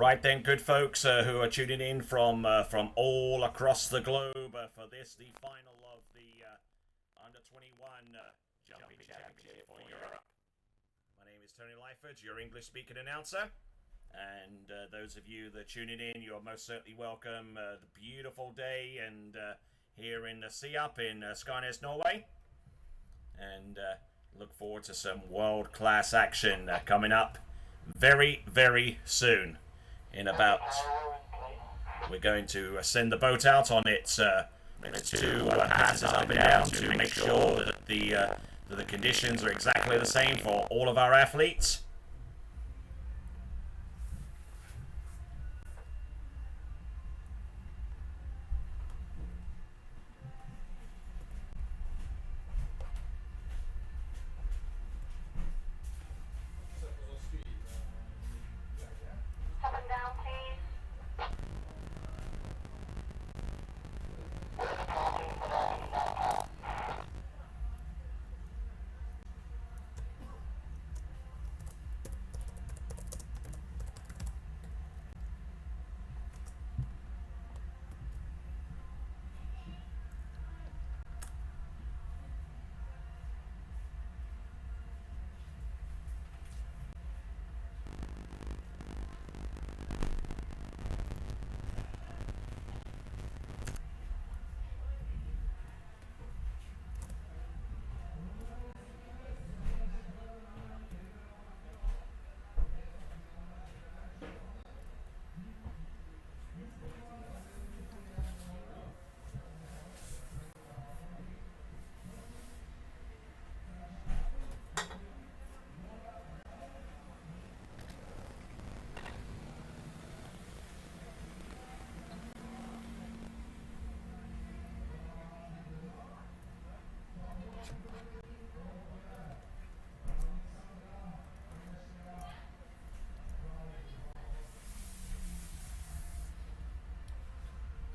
right then, good folks who are tuning in from all across the globe for this, the final of the Under 21 Jumping Championship for Europe. My name is Tony Lyford, your English-speaking announcer, and those of you that are tuning in, you're most certainly welcome. The beautiful day and here in the sea up in Skarnes, Norway, and look forward to some world-class action coming up very, very soon. In about, we're going to send the boat out on its two passes up and down to make sure that the conditions are exactly the same for all of our athletes.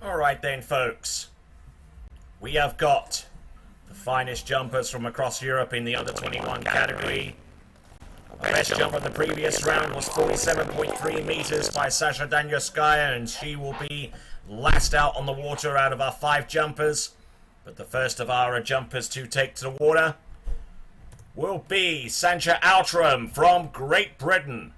Alright then, folks. We have got the finest jumpers from across Europe in the under 21 category. The best jump of the previous round was 47.3 meters by Sasha Danyoskaya, and she will be last out on the water out of our 5 jumpers. But the first of our jumpers to take to the water will be Sancha Outram from Great Britain.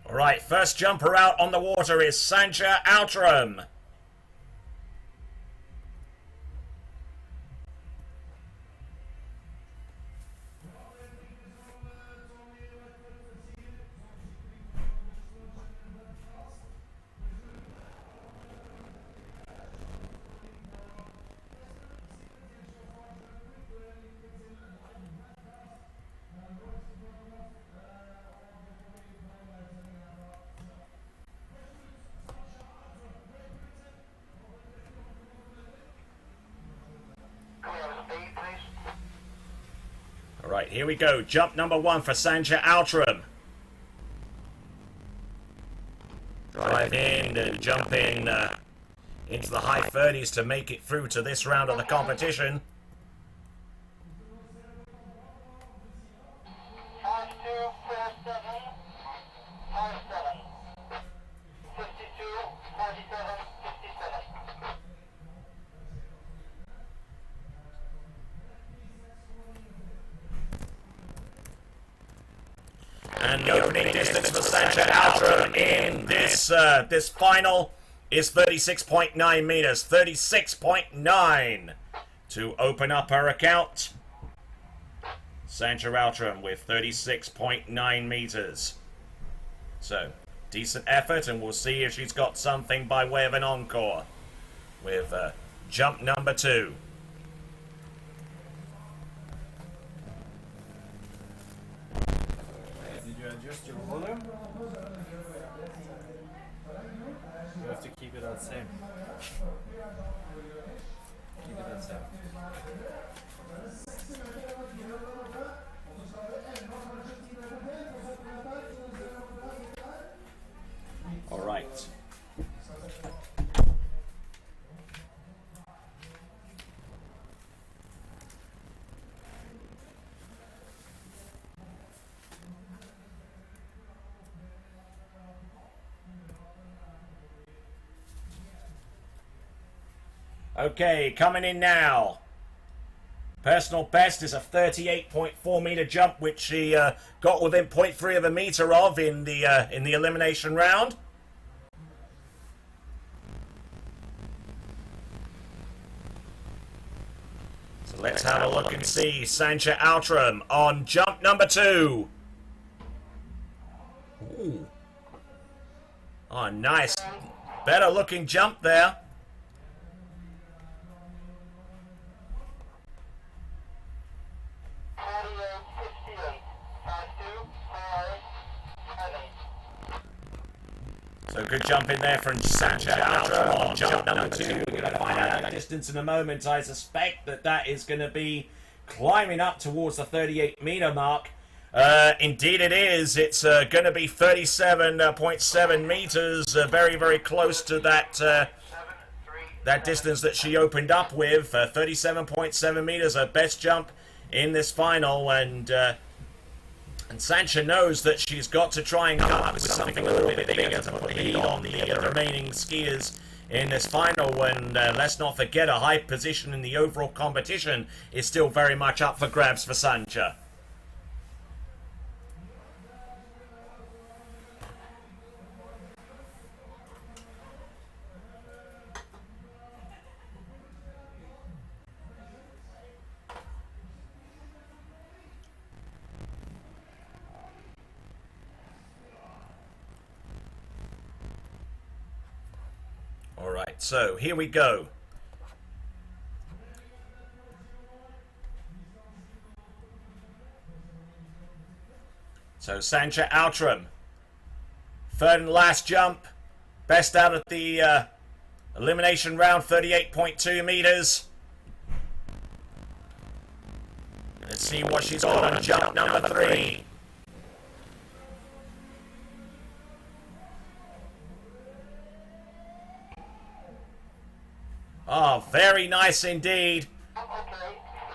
Alright, first jumper out on the water is Sancha Outram. Alright, here we go. Jump number 1 for Sancha Outram. Drive in and jump in into the high 30s to make it through to this round of the competition. And the opening distance for Sancha Outram in this final is 36.9 meters. 36.9 to open up her account. Sancha Outram with 36.9 meters. So, decent effort, and we'll see if she's got something by way of an encore with jump number 2. Did you adjust your volume? You have to keep it at same. Keep it at same. All right. Okay, coming in now. Personal best is a 38.4 meter jump, which she got within 0.3 of a meter of in the elimination round. So let's have a look and see Sancha Outram on jump number 2. Ooh. Oh, nice. Better looking jump there. So good jump in there from Sancha Outram on jump number 2. We're going to find out that distance in a moment. I suspect that is going to be climbing up towards the 38 meter mark. Indeed it is. It's going to be 37.7 meters. Very, very close to that distance that she opened up with. 37.7 meters, her best jump in this final. And Sancha knows that she's got to try and come up with something a little bit bigger to put heat on the remaining skiers in this final. And let's not forget, a high position in the overall competition is still very much up for grabs for Sancha. Alright, so here we go. So Sancha Outram, third and last jump, best out of the elimination round, 38.2 meters. Let's see what she's got on jump number 3. Oh, very nice indeed.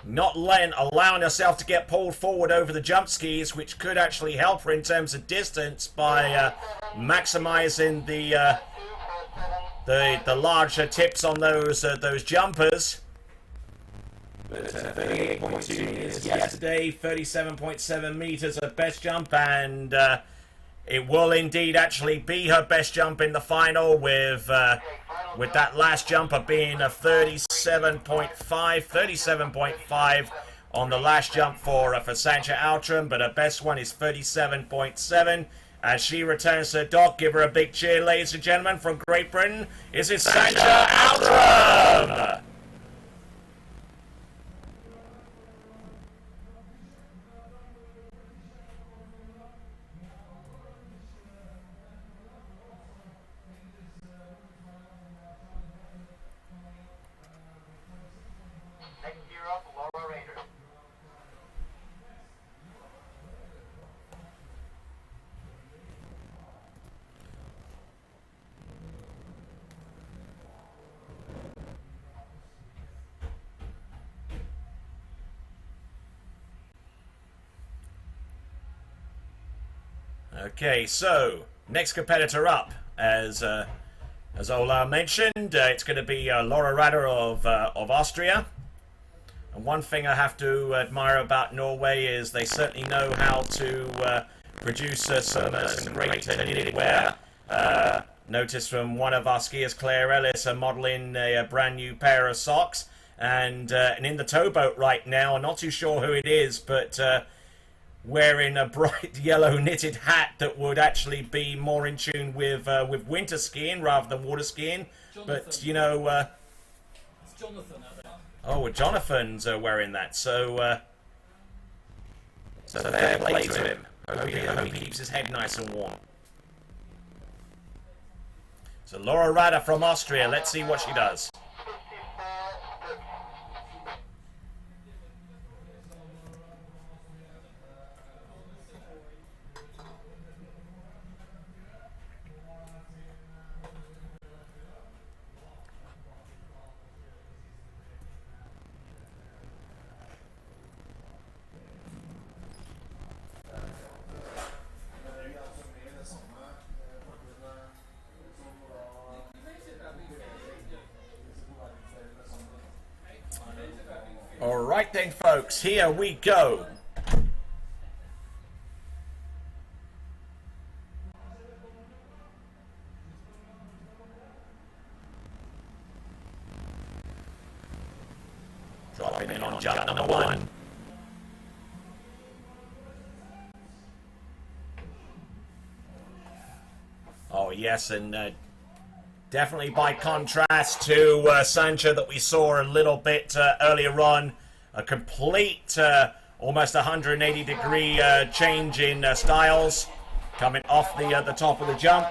Not allowing herself to get pulled forward over the jump skis, which could actually help her in terms of distance by maximizing the larger tips on those jumpers. But 38.2 meters yesterday, 37.7 meters her best jump, and it will indeed actually be her best jump in the final, with that last jumper being a 37.5 on the last jump for Sancha Outram, but her best one is 37.7. As she returns to the dock, give her a big cheer, ladies and gentlemen, from Great Britain. Is it Sancha Outram? Okay, so next competitor up, as Ola mentioned, it's going to be Laura Rader of Austria. And one thing I have to admire about Norway is they certainly know how to produce some great knitted wear. Notice from one of our skiers, Claire Ellis, modelling a brand new pair of socks. And in the towboat right now, I'm not too sure who it is, but wearing a bright yellow knitted hat that would actually be more in tune with winter skiing rather than water skiing. Jonathan. But, you know... It's Jonathan out there. oh, Jonathan's wearing that, so fair play to him. Hope he keeps his head nice and warm. So Laura Rader from Austria, let's see what she does. Alright then, folks, here we go. Dropping in on jump number 1. Oh yes, and definitely by contrast to Sancho that we saw a little bit earlier on, a complete almost 180 degree change in styles coming off the top of the jump.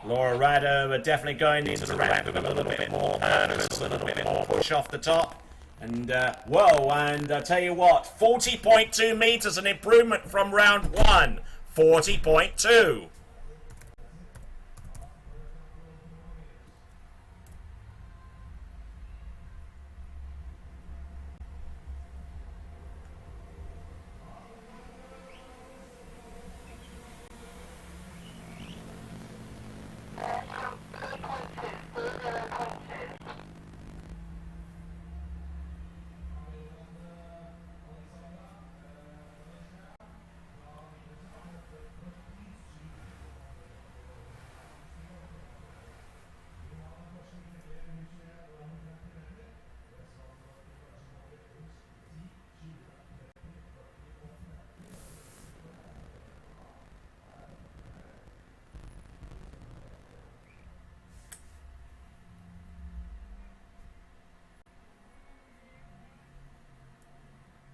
Laura Rader definitely going into the ramp with a little bit more purpose, a little bit more push off the top. And whoa, and I tell you what, 40.2 meters, an improvement from round 1. 40.2.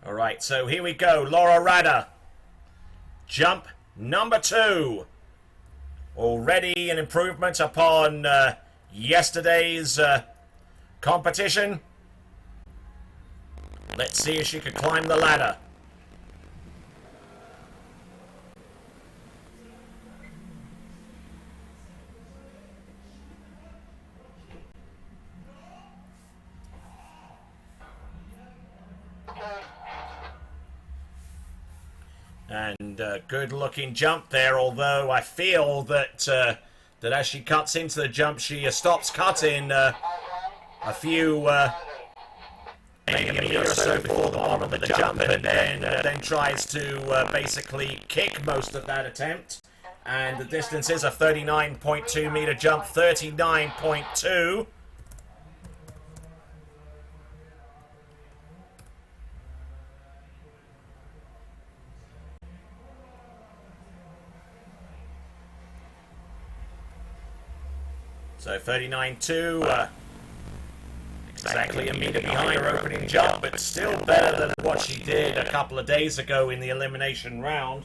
Alright, so here we go. Laura Rader. Jump number 2. Already an improvement upon yesterday's competition. Let's see if she can climb the ladder. And good looking jump there, although I feel that that as she cuts into the jump, she stops cutting a few maybe a meter or so before the bottom of the jump, and then tries to basically kick most of that attempt. And the distance is a 39.2 meter jump, 39.2. So 39.2, exactly a meter behind her opening jump, but still better than what she did a couple of days ago in the elimination round.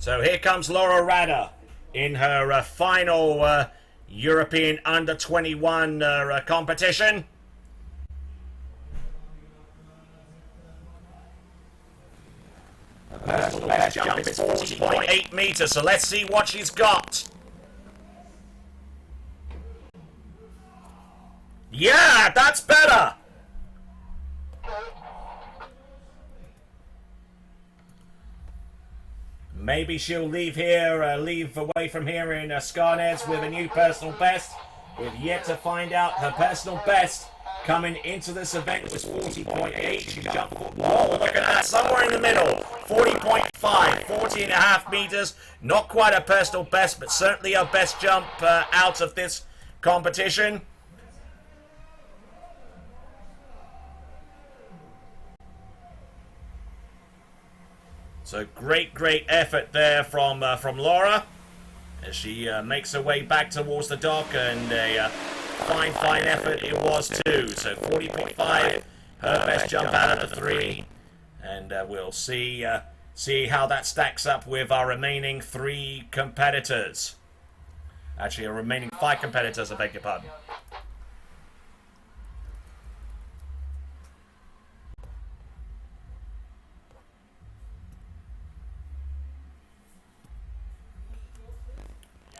So here comes Laura Rada in her final European Under-21 competition. Personal best jump is 40.8 meters, so let's see what she's got. Yeah, that's better. Maybe she'll leave away from here in Skarnes with a new personal best. We've yet to find out. Her personal best coming into this event was 40.8. She jumped, whoa, look at that, somewhere in the middle. 40.5, 40 and a half meters. Not quite her personal best, but certainly her best jump out of this competition. So great effort there from Laura as she makes her way back towards the dock, and a fine effort it was too. So 40.5, her best jump out of the three, and we'll see how that stacks up with our remaining 3 competitors. Actually, our remaining 5 competitors, I beg your pardon.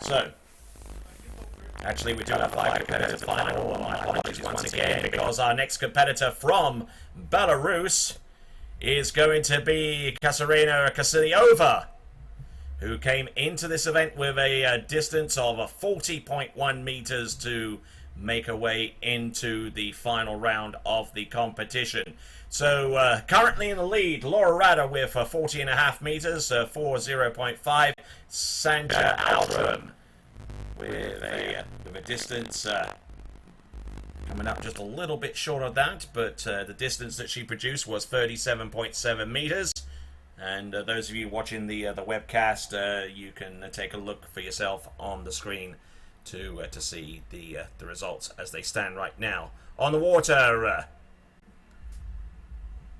So, actually we do have 5 competitors final. My apologies once again, because our next competitor from Belarus is going to be Katarina Kasiliova, who came into this event with a distance of 40.1 meters to make her way into the final round of the competition. So currently in the lead, Laura Rada with 40.5 meters, 40.5. Sanja Altram with a distance coming up just a little bit short of that, but the distance that she produced was 37.7 meters. And those of you watching the webcast, you can take a look for yourself on the screen to see the results as they stand right now. On the water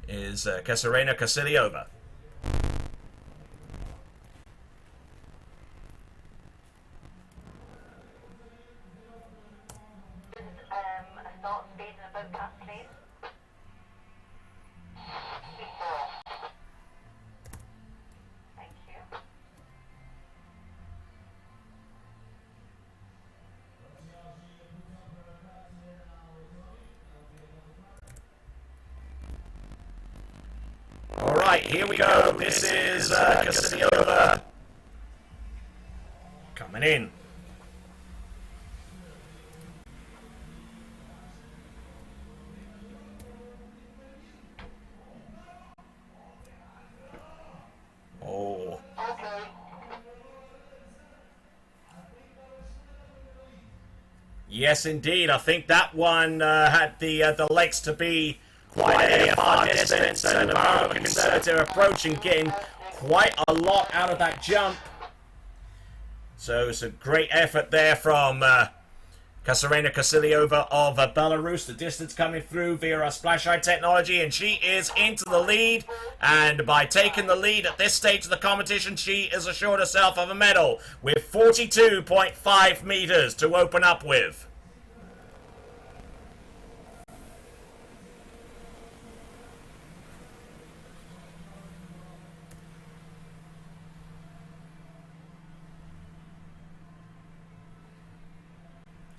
is Katarina Kasiliova. A start speed and a boat cut, please. Thank you. All right, here we go. This is Kasiliova coming in. Oh. Yes, indeed. I think that one had the legs to be quite a far distance, and a conservative approach and getting quite a lot out of that jump. So it's a great effort there from Katarina Kasiliova of Belarus. The distance coming through via our splash eye technology, and she is into the lead. And by taking the lead at this stage of the competition, she is assured herself of a medal with 42.5 meters to open up with.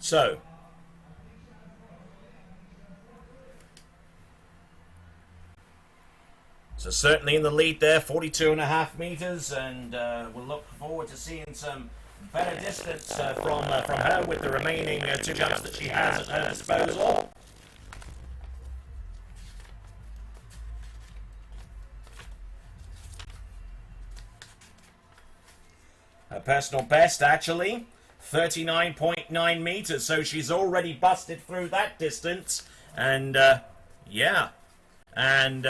So, certainly in the lead there, 42.5 meters, and we'll look forward to seeing some better distance from her with the remaining 2 jumps that she has at her disposal. Her personal best, actually, 39.9 meters, so she's already busted through that distance, and yeah, and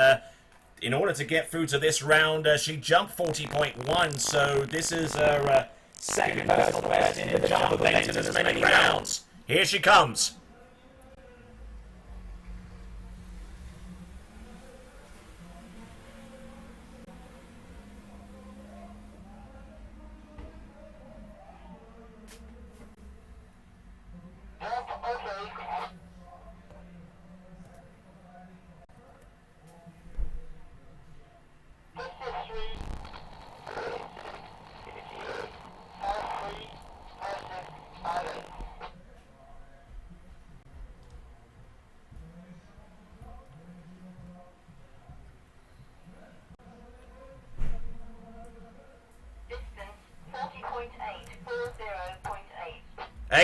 in order to get through to this round, she jumped 40.1, so this is her second personal best in the jump event in as many rounds. Here she comes.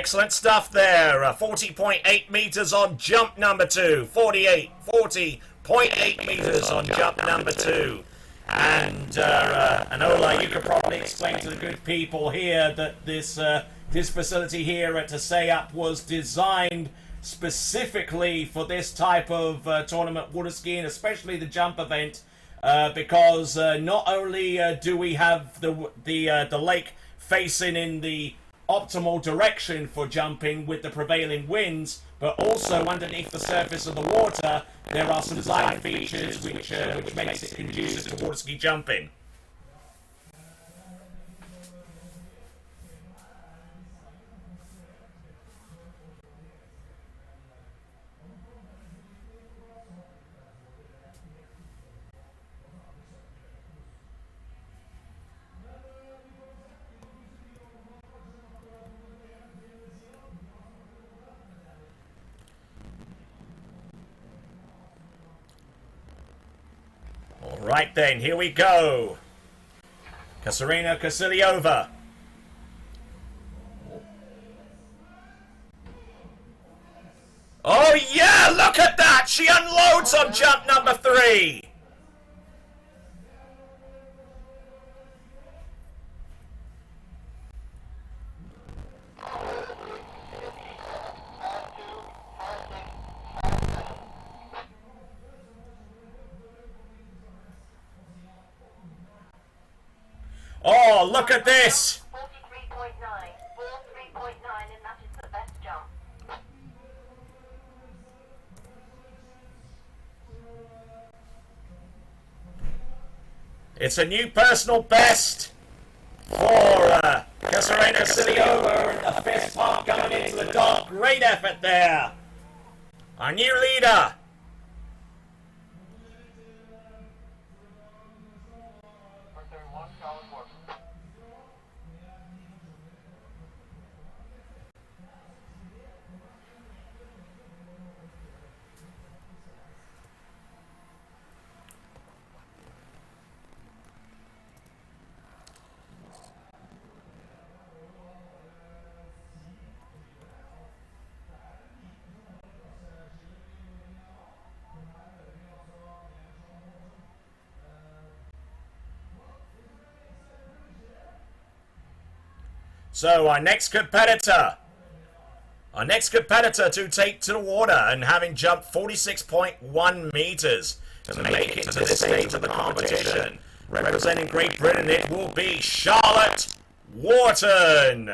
Excellent stuff there. 40.8 meters on jump number 2. 40.8 meters on jump number 2. And Ola, you could probably explain to the good people here that this facility here at Taseyup was designed specifically for this type of tournament water skiing, especially the jump event, because not only do we have the lake facing in the optimal direction for jumping with the prevailing winds, but also underneath the surface of the water there are some design features which makes it conducive to water ski jumping. Right then, here we go. Katerina Kasiliova. Oh yeah, look at that! She unloads on jump number 3. Oh, look at this! 43.9, 43.9, and that is the best jump. It's a new personal best for Katerina Kasiliova, and the fist pump coming into the dog. Great effort there. Our new leader. So our next competitor to take to the water and having jumped 46.1 meters to make it to this stage of the competition, representing Great Britain, it will be Charlotte Wharton.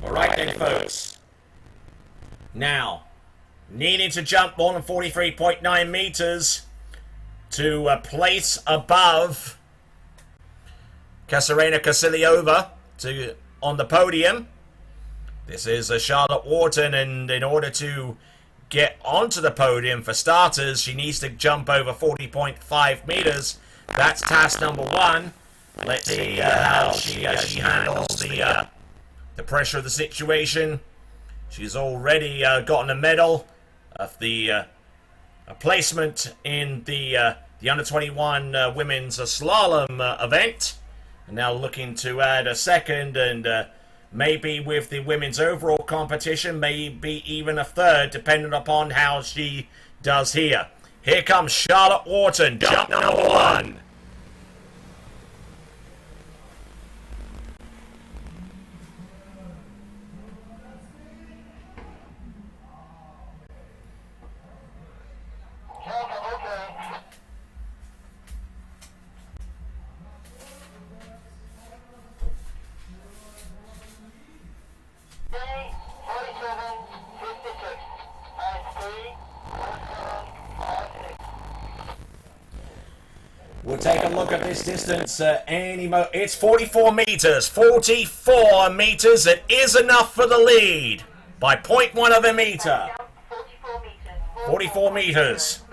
Alright then, folks. Now, needing to jump more than 43.9 meters to place above Katerina Kasiliova on the podium. This is Charlotte Wharton, and in order to get onto the podium, for starters, she needs to jump over 40.5 meters. That's task number 1. Let's see how she handles the pressure of the situation. She's already gotten a medal of the a placement in the under-21 women's slalom event, and now looking to add a second, and maybe with the women's overall competition, maybe even a third, depending upon how she does here. Here comes Charlotte Wharton, jump number 1. We'll take a look at this distance. It's 44 meters. 44 meters. It is enough for the lead by 0.1 of a meter. 44 meters.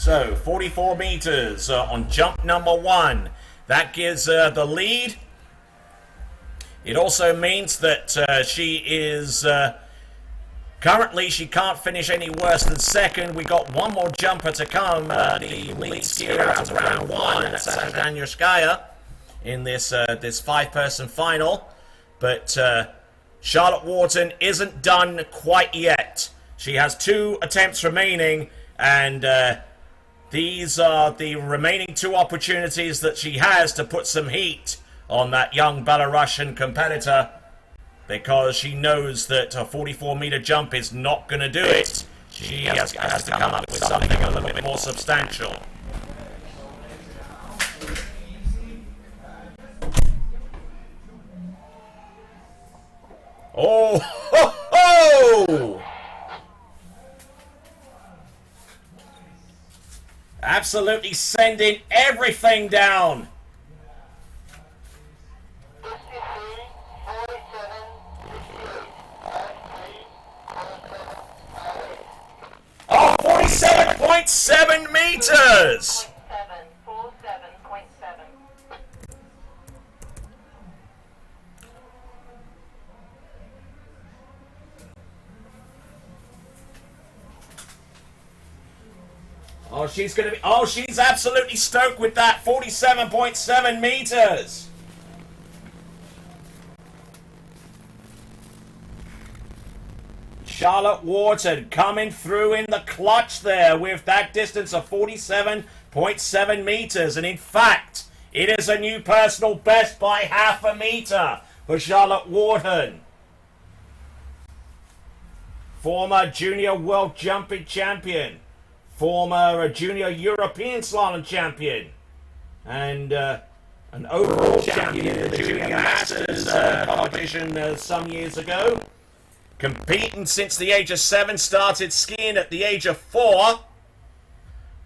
So 44 meters on jump number 1. That gives the lead. It also means that she is currently she can't finish any worse than second. We got one more jumper to come. The lead skier out of round 1. That's Sasha Danyoskaya in this this 5-person final. But Charlotte Wharton isn't done quite yet. She has 2 attempts remaining, and these are the remaining 2 opportunities that she has to put some heat on that young Belarusian competitor, because she knows that a 44-meter jump is not going to do it. She has to come up with something a little bit more substantial. Oh, ho, ho! Absolutely sending everything down. Oh, 47.7 meters! 47.7. Oh, she's gonna be. Oh, she's absolutely stoked with that 47.7 meters. Charlotte Wharton coming through in the clutch there with that distance of 47.7 meters. And in fact, it is a new personal best by half a meter for Charlotte Wharton. Former junior world jumping champion. Former junior European slalom champion. And an overall champion in the junior masters competition some years ago. Competing since the age of 7, started skiing at the age of 4.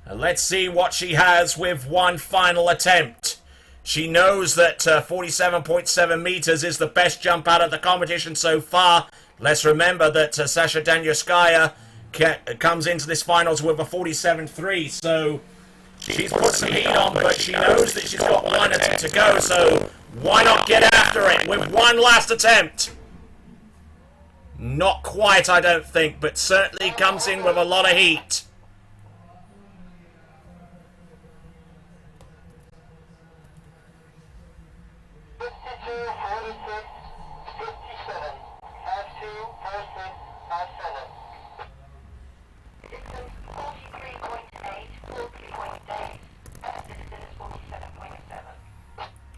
And let's see what she has with one final attempt. She knows that 47.7 meters is the best jump out of the competition so far. Let's remember that Sasha Danyoskaya comes into this finals with a 47.3, so she's put some heat on, but she knows that she's got one attempt to go, so why not get after it with one last attempt? Not quite, I don't think, but certainly comes in with a lot of heat.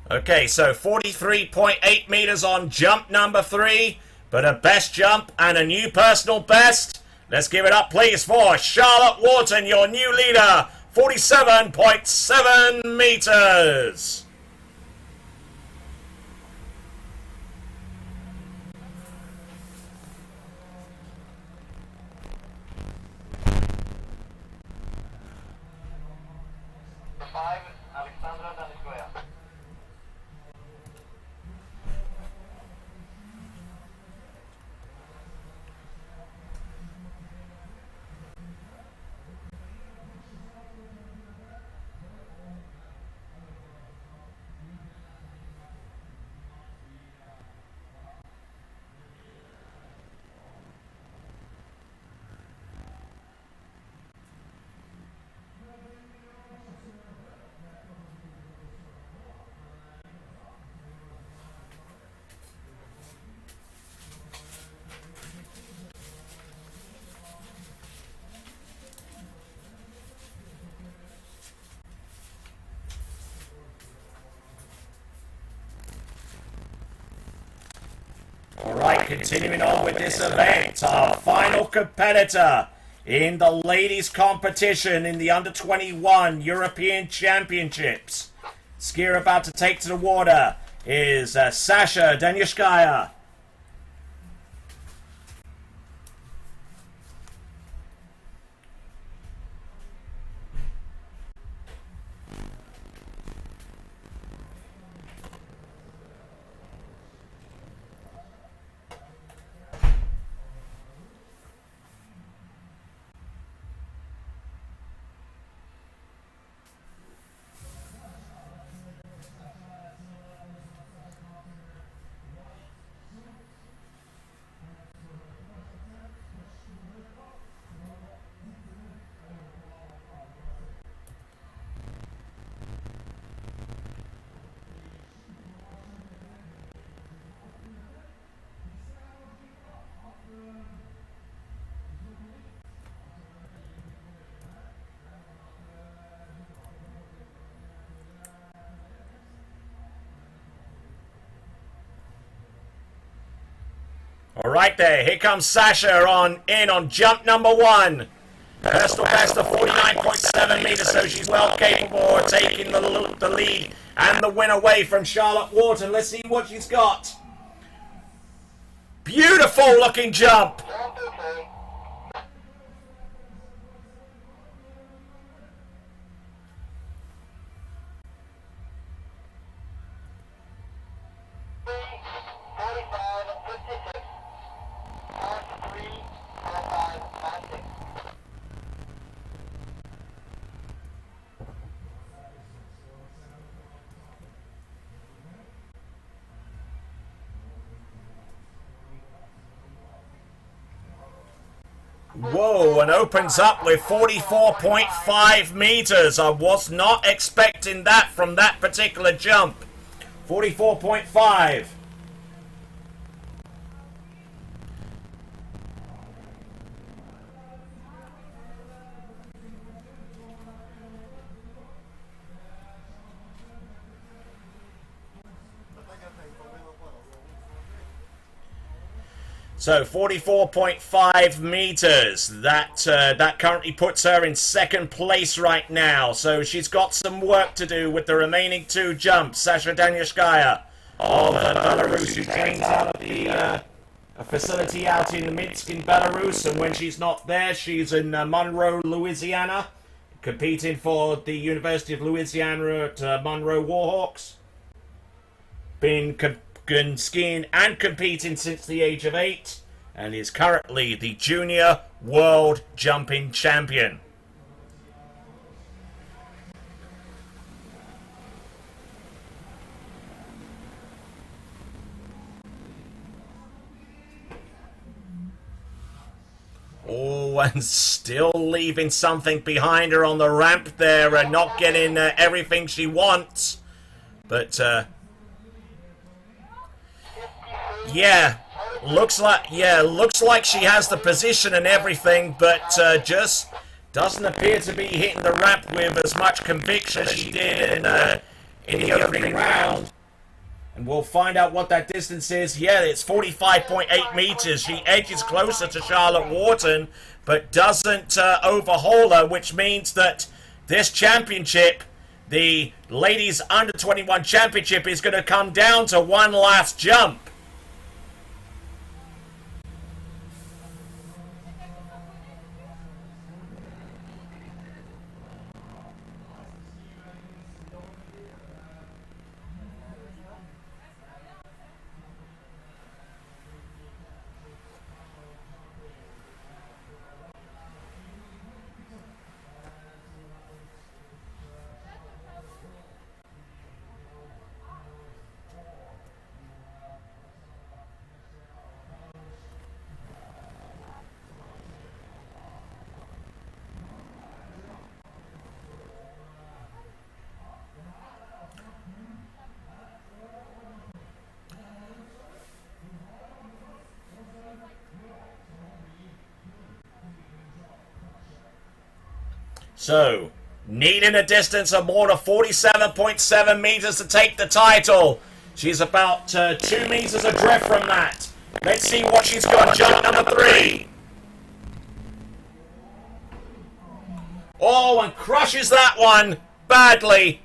Okay, so 43.8 meters on jump number 3, but a best jump and a new personal best. Let's give it up, please, for Charlotte Wharton, your new leader, 47.7 meters. Alright, continuing on with this event, our final competitor in the ladies competition in the under-21 European Championships. Skier about to take to the water is Sasha Danyoskaya. All right there, here comes Sasha on jump number 1. Personal best of 49.7 meters, so she's well capable of taking the lead and the win away from Charlotte Wharton. Let's see what she's got. Beautiful looking jump. Whoa, and opens up with 44.5 meters. I was not expecting that from that particular jump. 44.5. So 44.5 meters. That currently puts her in second place right now. So she's got some work to do with the remaining 2 jumps. Sasha Danyashkaya of Belarus, who trains out of the facility out in Minsk in Belarus. And when she's not there, she's in Monroe, Louisiana, competing for the University of Louisiana at Monroe Warhawks. Been skiing and competing since the age of 8, and is currently the junior world jumping champion. Oh, and still leaving something behind her on the ramp there, and not getting everything she wants. But yeah, looks like she has the position and everything, but just doesn't appear to be hitting the ramp with as much conviction as she did in the opening round. And we'll find out what that distance is. Yeah, it's 45.8 meters. She edges closer to Charlotte Wharton, but doesn't overhaul her, which means that this championship, the Ladies Under 21 Championship, is going to come down to one last jump. So, needing a distance of more than 47.7 meters to take the title. She's about 2 meters adrift from that. Let's see what she's got. Jump number 3. Oh, and crushes that one badly.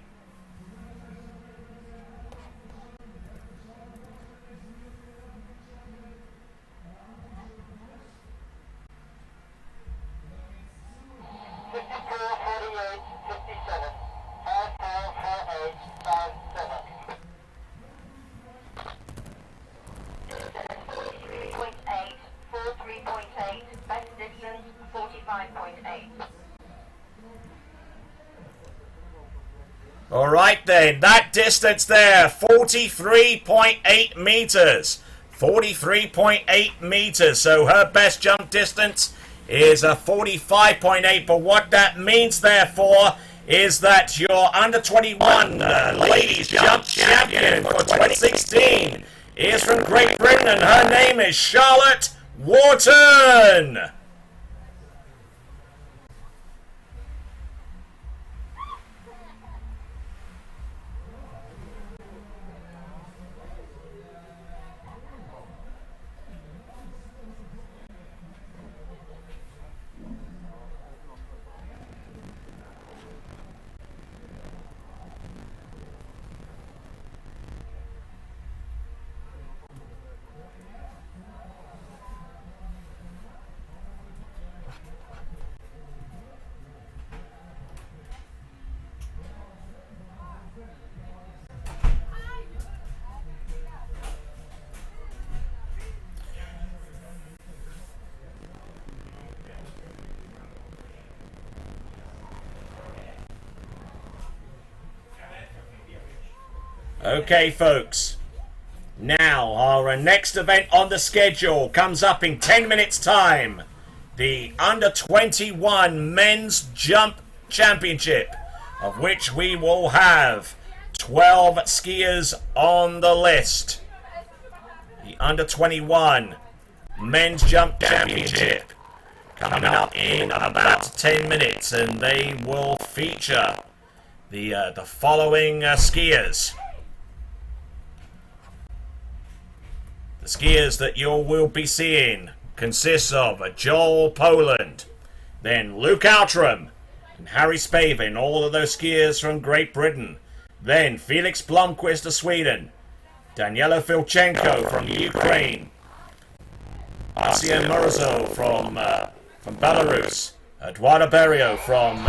All right then, that distance there, 43.8 meters. 43.8 meters. So her best jump distance is a 45.8. But what that means, therefore, is that your under 21 ladies jump champion for 2016 is from Great Britain, and her name is Charlotte Wharton. Okay, folks. Now, our next event on the schedule comes up in 10 minutes' time. The Under-21 Men's Jump Championship, of which we will have 12 skiers on the list. The Under-21 Men's Jump Championship coming up in about 10 minutes, and they will feature the following skiers. The skiers that you will be seeing consists of Joel Poland, then Luke Outram, and Harry Spavin, all of those skiers from Great Britain. Then Felix Blomqvist of Sweden, Daniela Filchenko from Ukraine, Asia Morozo from Belarus, Eduardo Berrio from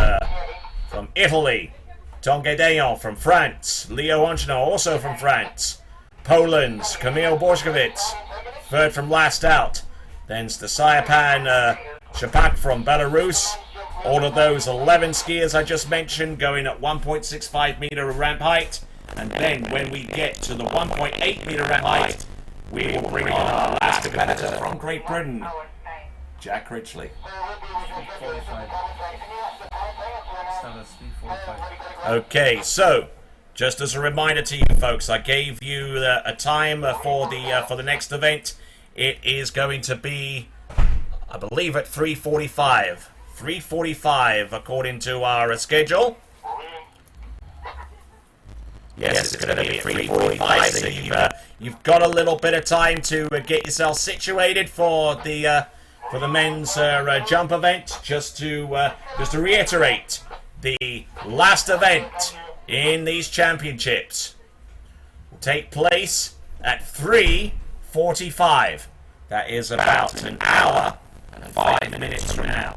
Italy, Tonge Deyon from France, Leo Onchino also from France, Poland's Kamil Borshkovitz, third from last out, then Stasyapan Shapak from Belarus. All of those 11 skiers I just mentioned going at 1.65 meter ramp height. And then when we get to the 1.8 meter ramp height, we will bring on our last competitor from Great Britain, Jack Ridgely. 45. Start at speed 45. Okay, so just as a reminder to you folks, I gave you a time for the next event. It is going to be, I believe, at 3:45. 3:45 according to our schedule. Yes, it's going to be at 3:45. So you've got a little bit of time to get yourself situated for the men's jump event. Just to reiterate, the last event in these championships will take place at 3:45. That is about an hour and 5 minutes from now.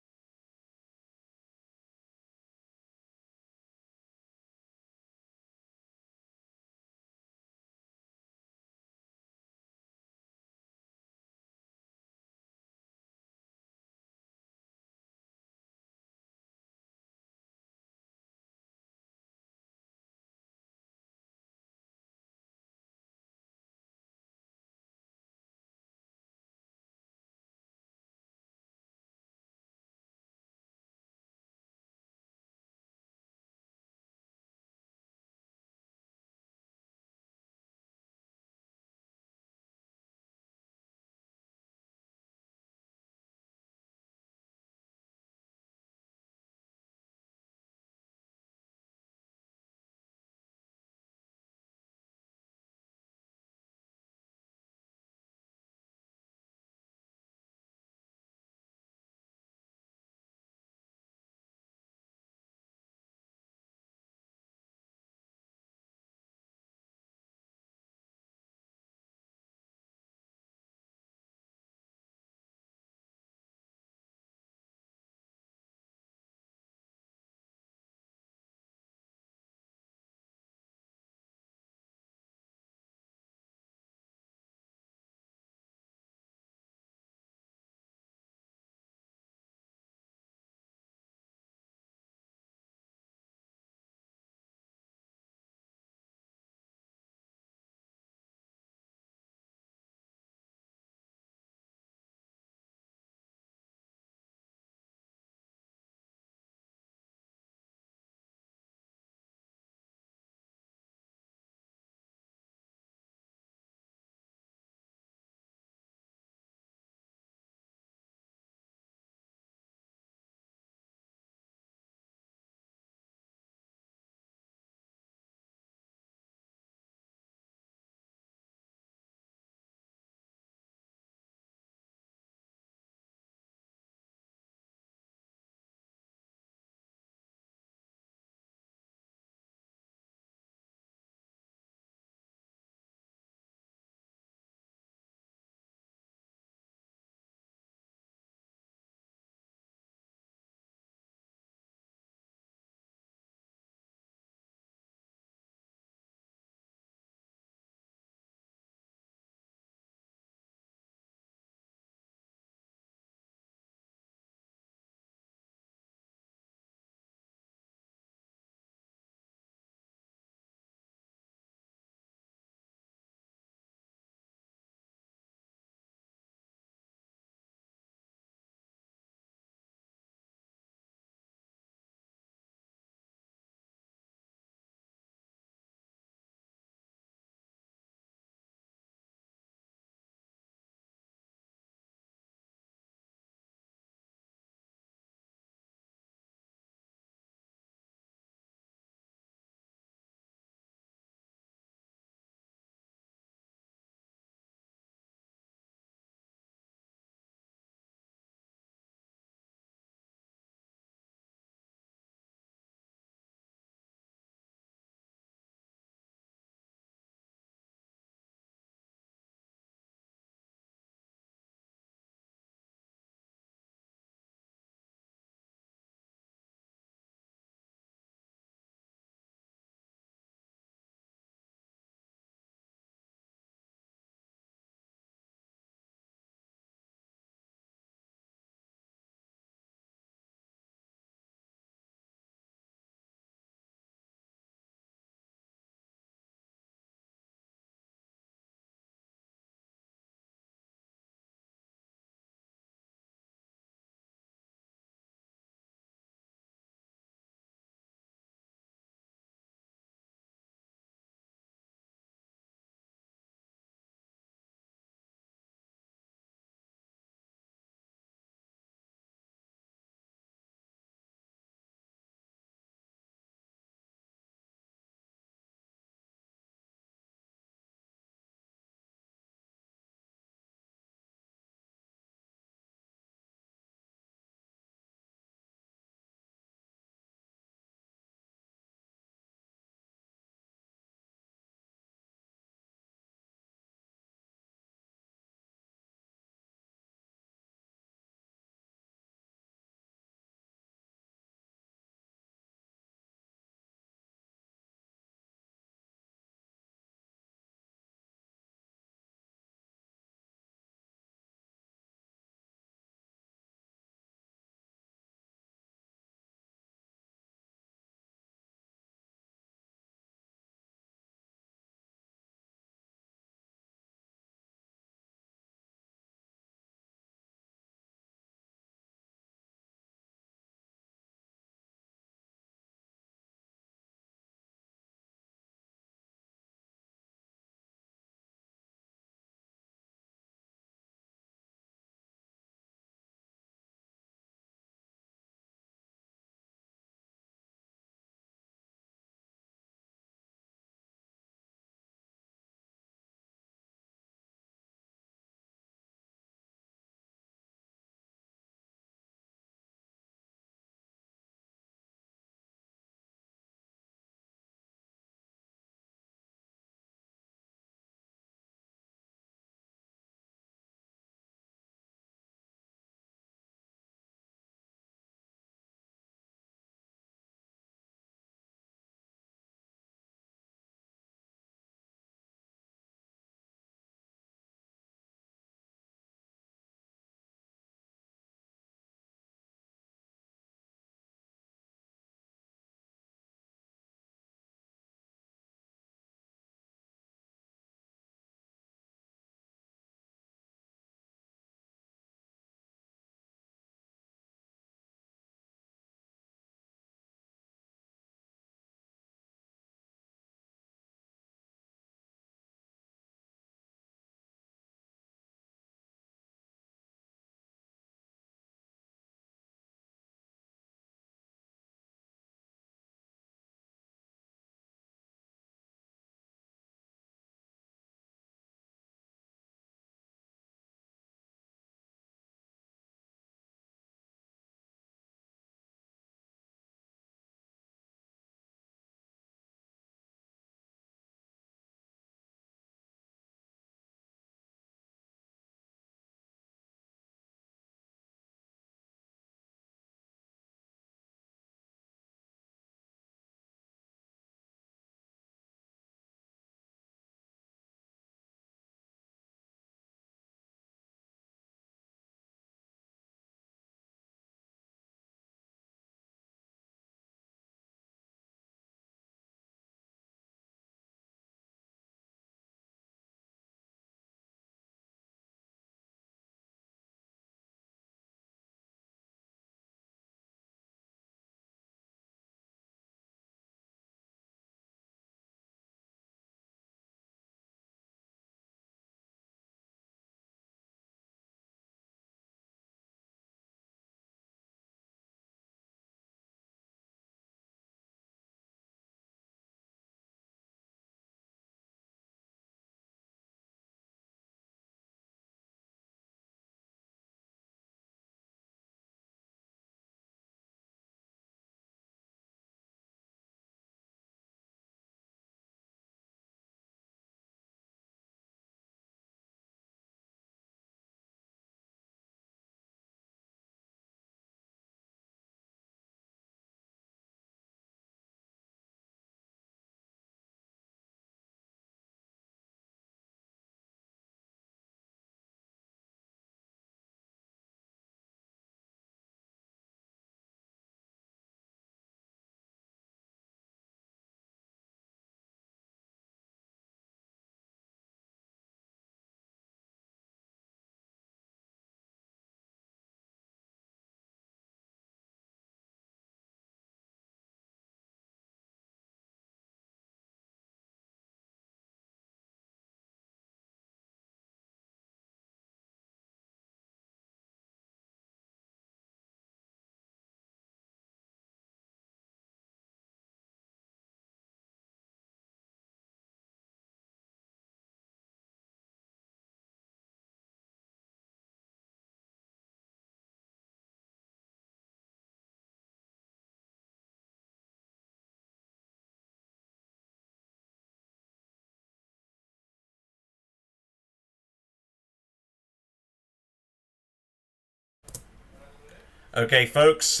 Okay, folks,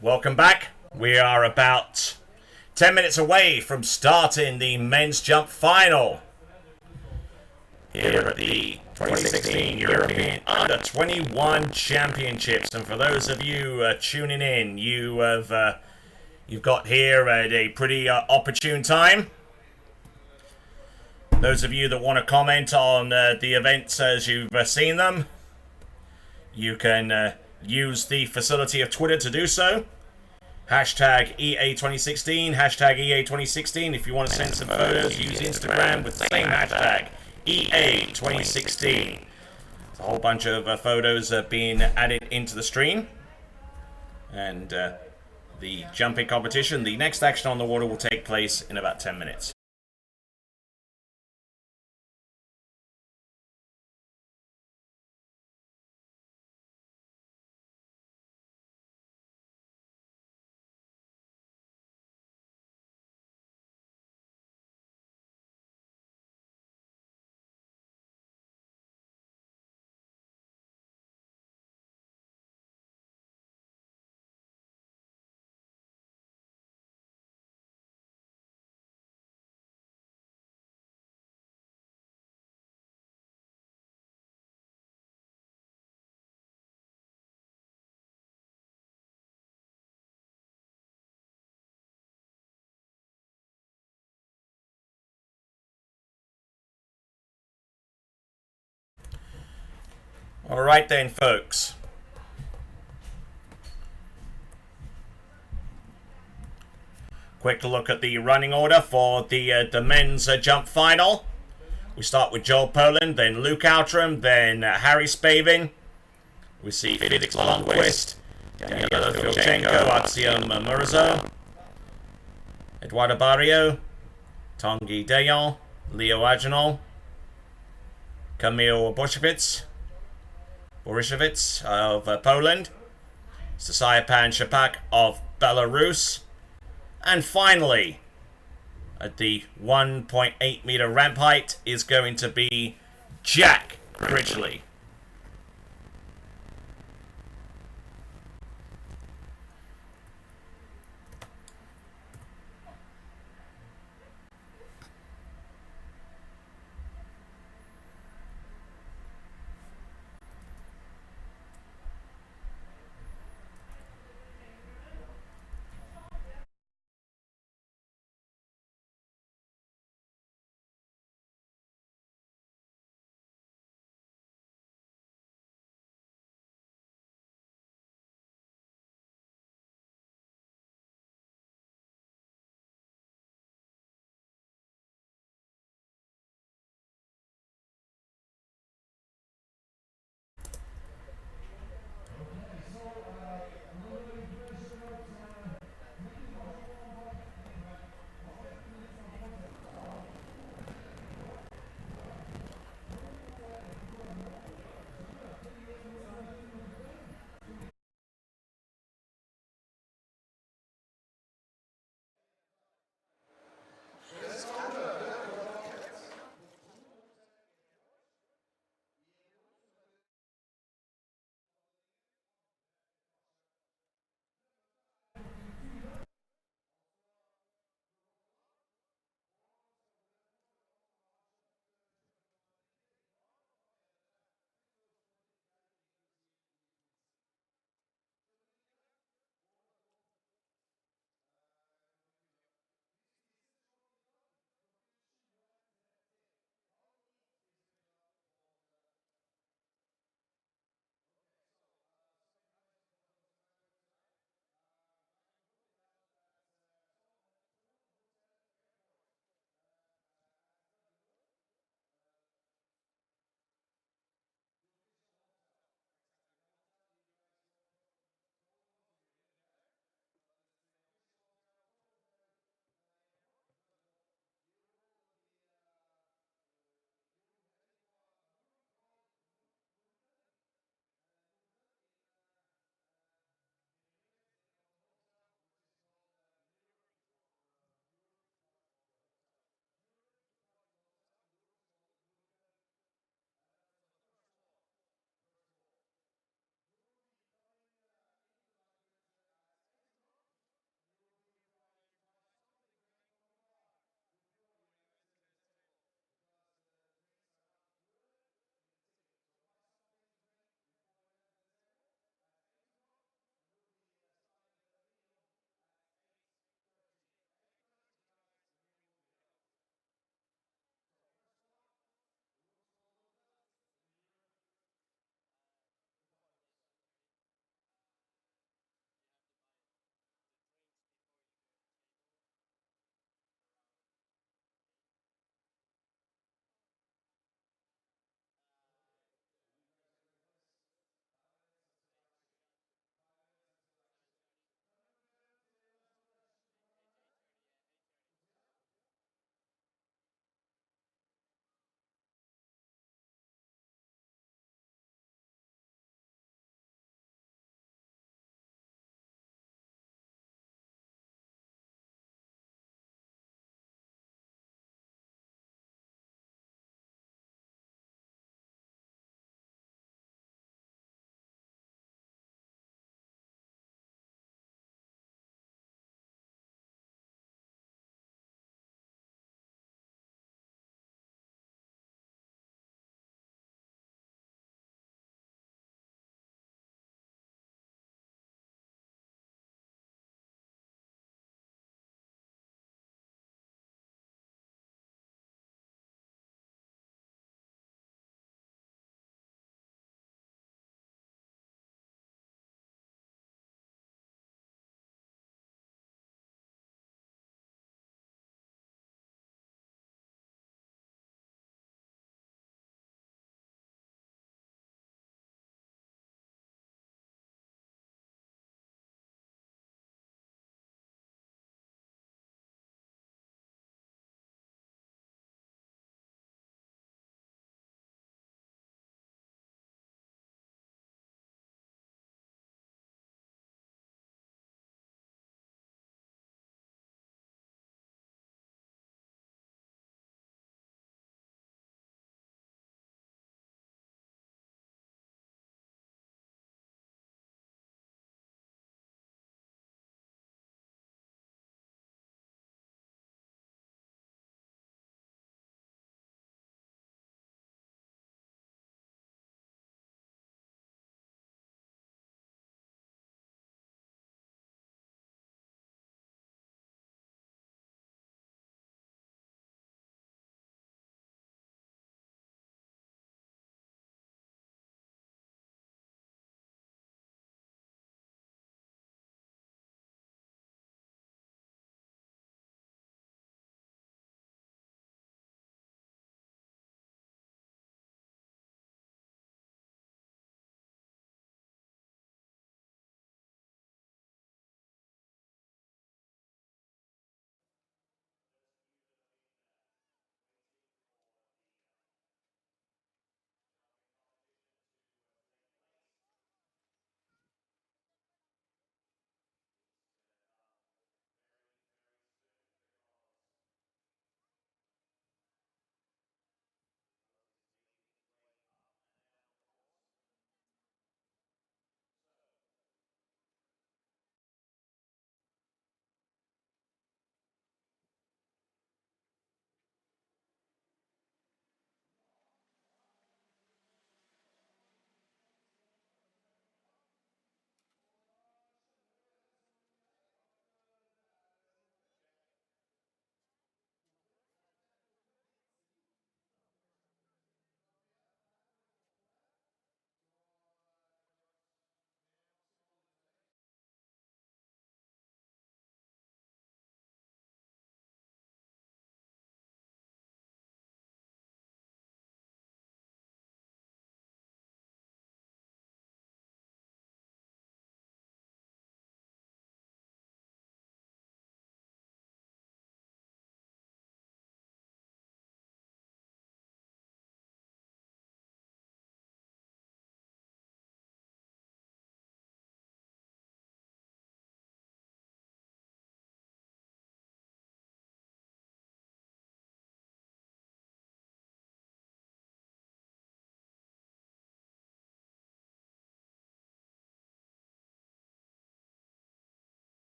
welcome back. We are about 10 minutes away from starting the men's jump final here at the 2016 European Under-21 Championships. And for those of you tuning in, you've got here at a pretty opportune time. Those of you that want to comment on the events as you've seen them, you can use the facility of Twitter to do so. Hashtag EA2016, hashtag EA2016. If you want to send some photos, use Instagram with the same hashtag, EA2016. A whole bunch of photos being added into the stream. And the jumping competition, the next action on the water will take place in about 10 minutes. Alright then, folks. Quick look at the running order for the men's jump final. We start with Joel Poland, then Luke Outram, then Harry Spavin. We see Felix Lundqvist, Daniela Filchenko, Axiom Murazo, Eduardo Barrio, Tanguy Deyon, Leo Agenol, Kamil Borisevich of Poland, Sasayapan Shapak of Belarus, and finally, at the 1.8 meter ramp height is going to be Jack Critchley.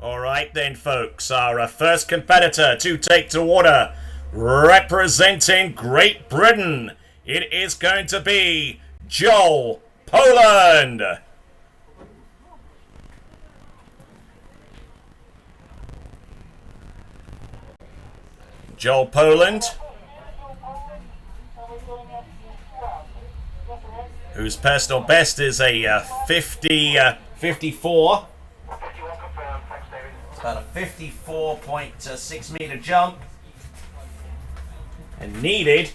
All right then, folks. Our first competitor to take to water, representing Great Britain, it is going to be Joel Poland. Joel Poland, whose personal best is a 54. It's about a 54.6 meter jump. And needed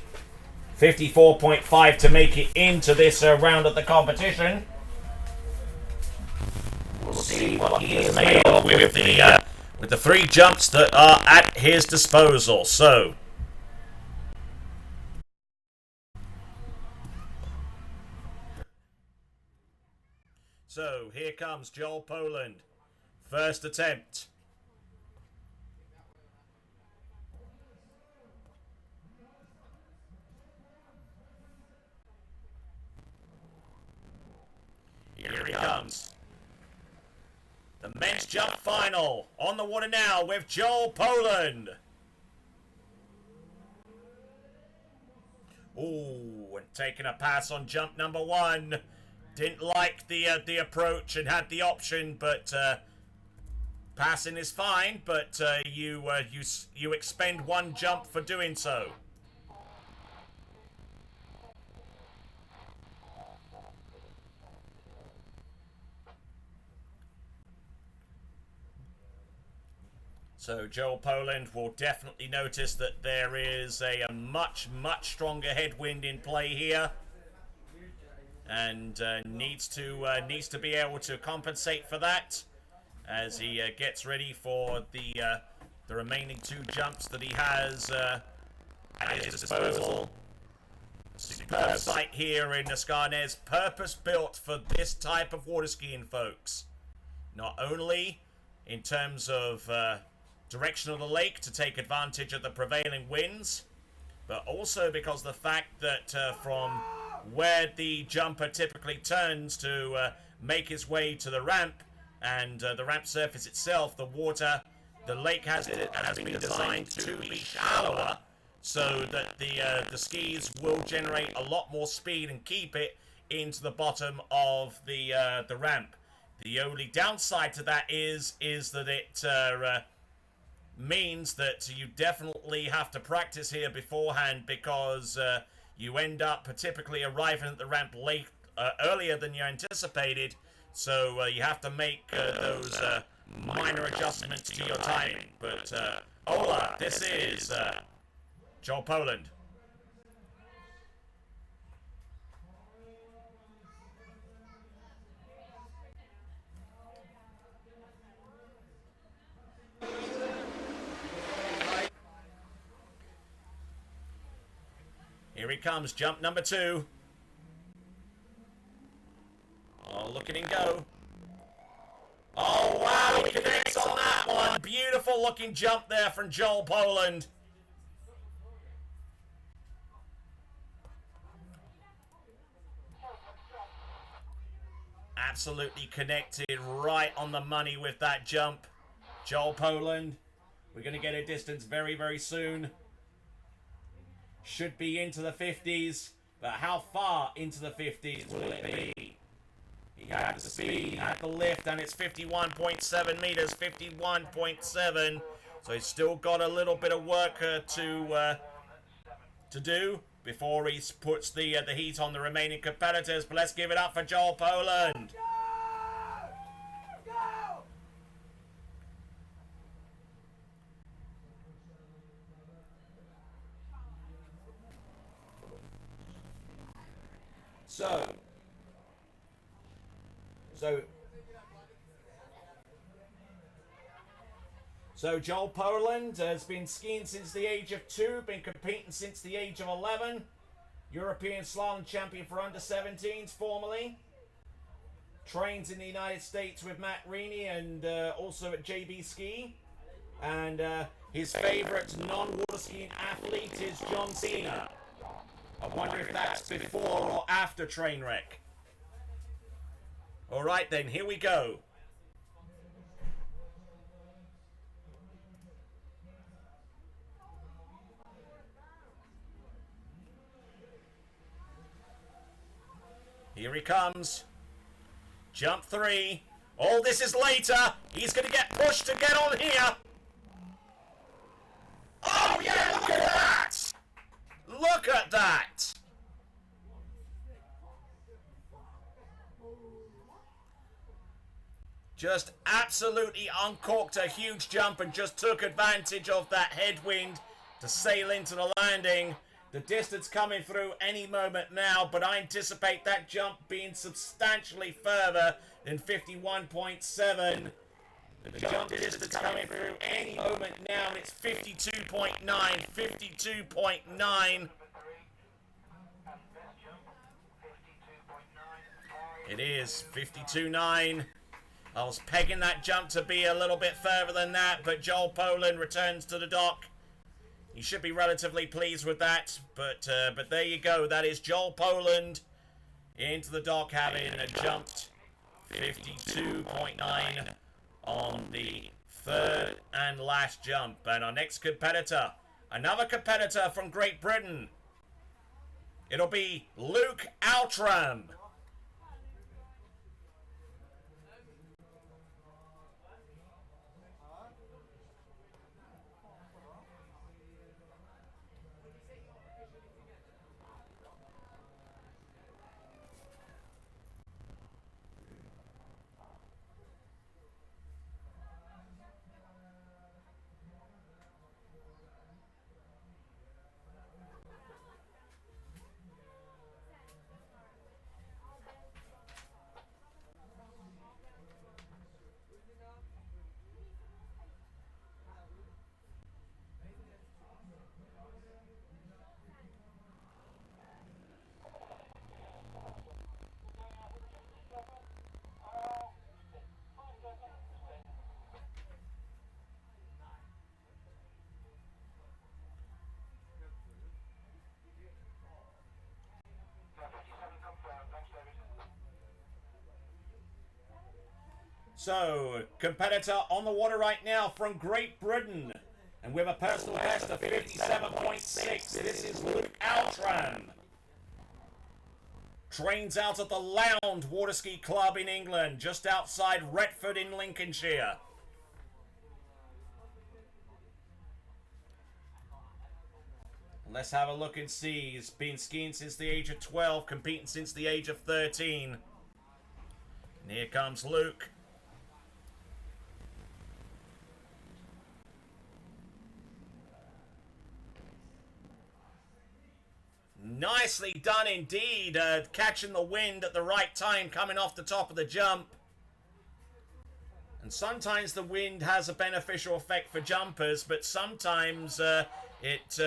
54.5 to make it into this round of the competition. We'll see what he is made of with the three jumps that are at his disposal. So here comes Joel Poland. First attempt. Here he comes. The men's jump final on the water now with Joel Poland. Ooh, and taking a pass on jump number one. Didn't like the approach and had the option, but passing is fine. But you expend one jump for doing so. So Joel Poland will definitely notice that there is a much stronger headwind in play here, and needs to be able to compensate for that as he gets ready for the remaining two jumps that he has at his disposal. Superb site here in Skarnes, purpose built for this type of water skiing, folks. Not only in terms of direction of the lake to take advantage of the prevailing winds, but also because the fact that from where the jumper typically turns to make his way to the ramp and the ramp surface itself, the lake has been designed to be shallower so that the skis will generate a lot more speed and keep it into the bottom of the ramp. The only downside to that is that it means that you definitely have to practice here beforehand, because you end up typically arriving at the ramp late, earlier than you anticipated, so you have to make those minor adjustments to your timing. But Ola, this is Joel Poland. Here he comes, jump number two. Oh, look at him go. Oh, wow, he connects on that one. Beautiful looking jump there from Joel Poland. Absolutely connected right on the money with that jump. Joel Poland, we're going to get a distance very soon. Should be into the 50s, but how far into the 50s will it be? He had the speed, he had the lift, and it's 51.7 meters, 51.7. So he's still got a little bit of work to do before he puts the heat on the remaining competitors. But let's give it up for Joel Poland. So Joel Poland has been skiing since the age of 2, been competing since the age of 11. European slalom champion for under 17s formerly. Trains in the United States with Matt Reaney and also at JB Ski. And his favourite non-water skiing athlete is John Cena. I wonder if that's before or after Trainwreck. Alright then, here we go. Here he comes. Jump 3. All this is later. He's going to get pushed to get on here. Oh, yeah, look at that. Look at that. Just absolutely uncorked a huge jump and just took advantage of that headwind to sail into the landing. The distance coming through any moment now, but I anticipate that jump being substantially further than 51.7. The jump distance coming through any moment now, and it's 52.9, 52.9. It is 52.9. I was pegging that jump to be a little bit further than that, but Joel Poland returns to the dock. You should be relatively pleased with that, but there you go. That is Joel Poland into the dock, having jumped 52.9 on the third and last jump. And our next competitor, another competitor from Great Britain. It'll be Luke Outram. So, competitor on the water right now from Great Britain. And with a personal best of 57.6, this is Luke Outram. Trains out at the Lounge Water Ski Club in England, just outside Retford in Lincolnshire. Let's have a look and see. He's been skiing since the age of 12, competing since the age of 13. And here comes Luke. Nicely done indeed, catching the wind at the right time, coming off the top of the jump. And sometimes the wind has a beneficial effect for jumpers, but sometimes it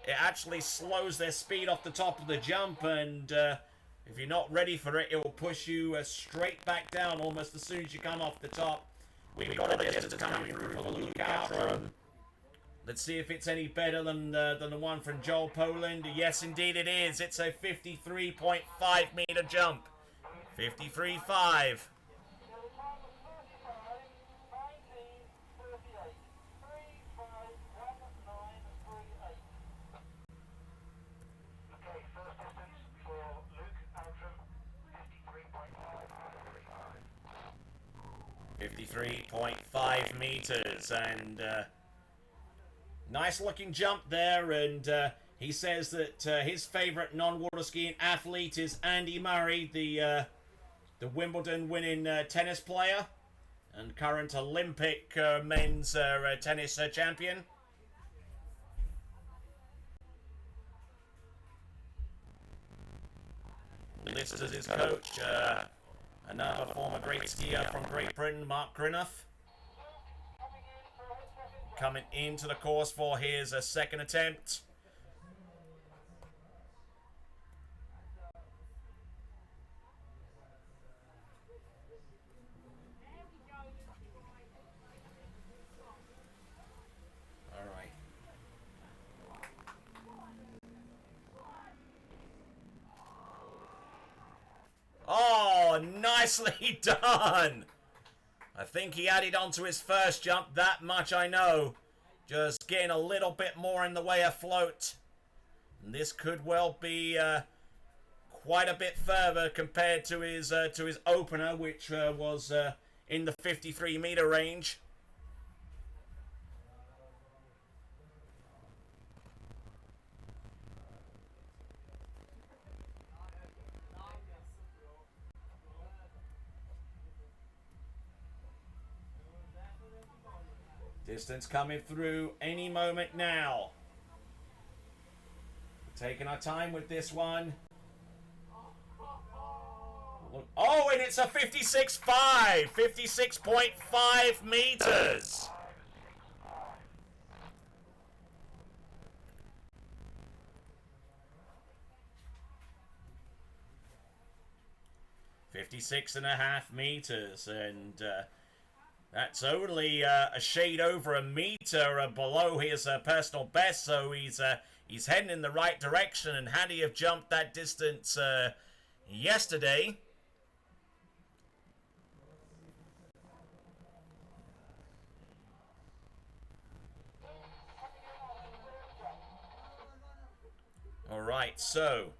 actually slows their speed off the top of the jump, and if you're not ready for it, it will push you straight back down almost as soon as you come off the top. We've got a distance coming through for Luke Outram. Let's see if it's any better than the one from Joel Poland. Yes, indeed it is. It's a 53.5 meter jump. 53.5. Okay, first distance for Luke Outram, 53.5 meters, and nice looking jump there. And he says that his favorite non-water skiing athlete is Andy Murray, the Wimbledon winning tennis player and current Olympic men's tennis champion. Listed as his coach, another former great skier from Great Britain, Mark Grinoff. Coming into the course for his second attempt. All right. Oh, nicely done. I think he added on to his first jump, that much I know. Just getting a little bit more in the way of float. And this could well be quite a bit further compared to his opener, which was in the 53-meter range. Distance coming through any moment now. Taking our time with this one. Oh, and it's a 56.5! 56.5 meters! .5 meters, and that's only a shade over a meter below his personal best, so he's heading in the right direction. And had he have jumped that distance yesterday, all right, so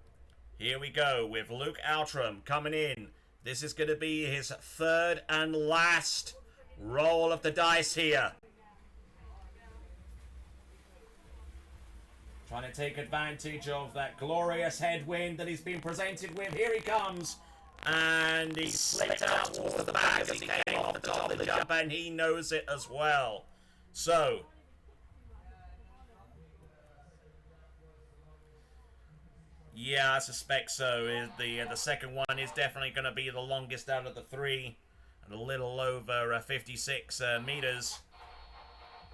here we go with Luke Outram coming in. This is going to be his third and last roll of the dice here. Trying to take advantage of that glorious headwind that he's been presented with. Here he comes. And he slipped out towards the back as he came off the top of the jump, and he knows it as well. So, yeah, I suspect so. The second one is definitely going to be the longest out of the three, and a little over 56 meters.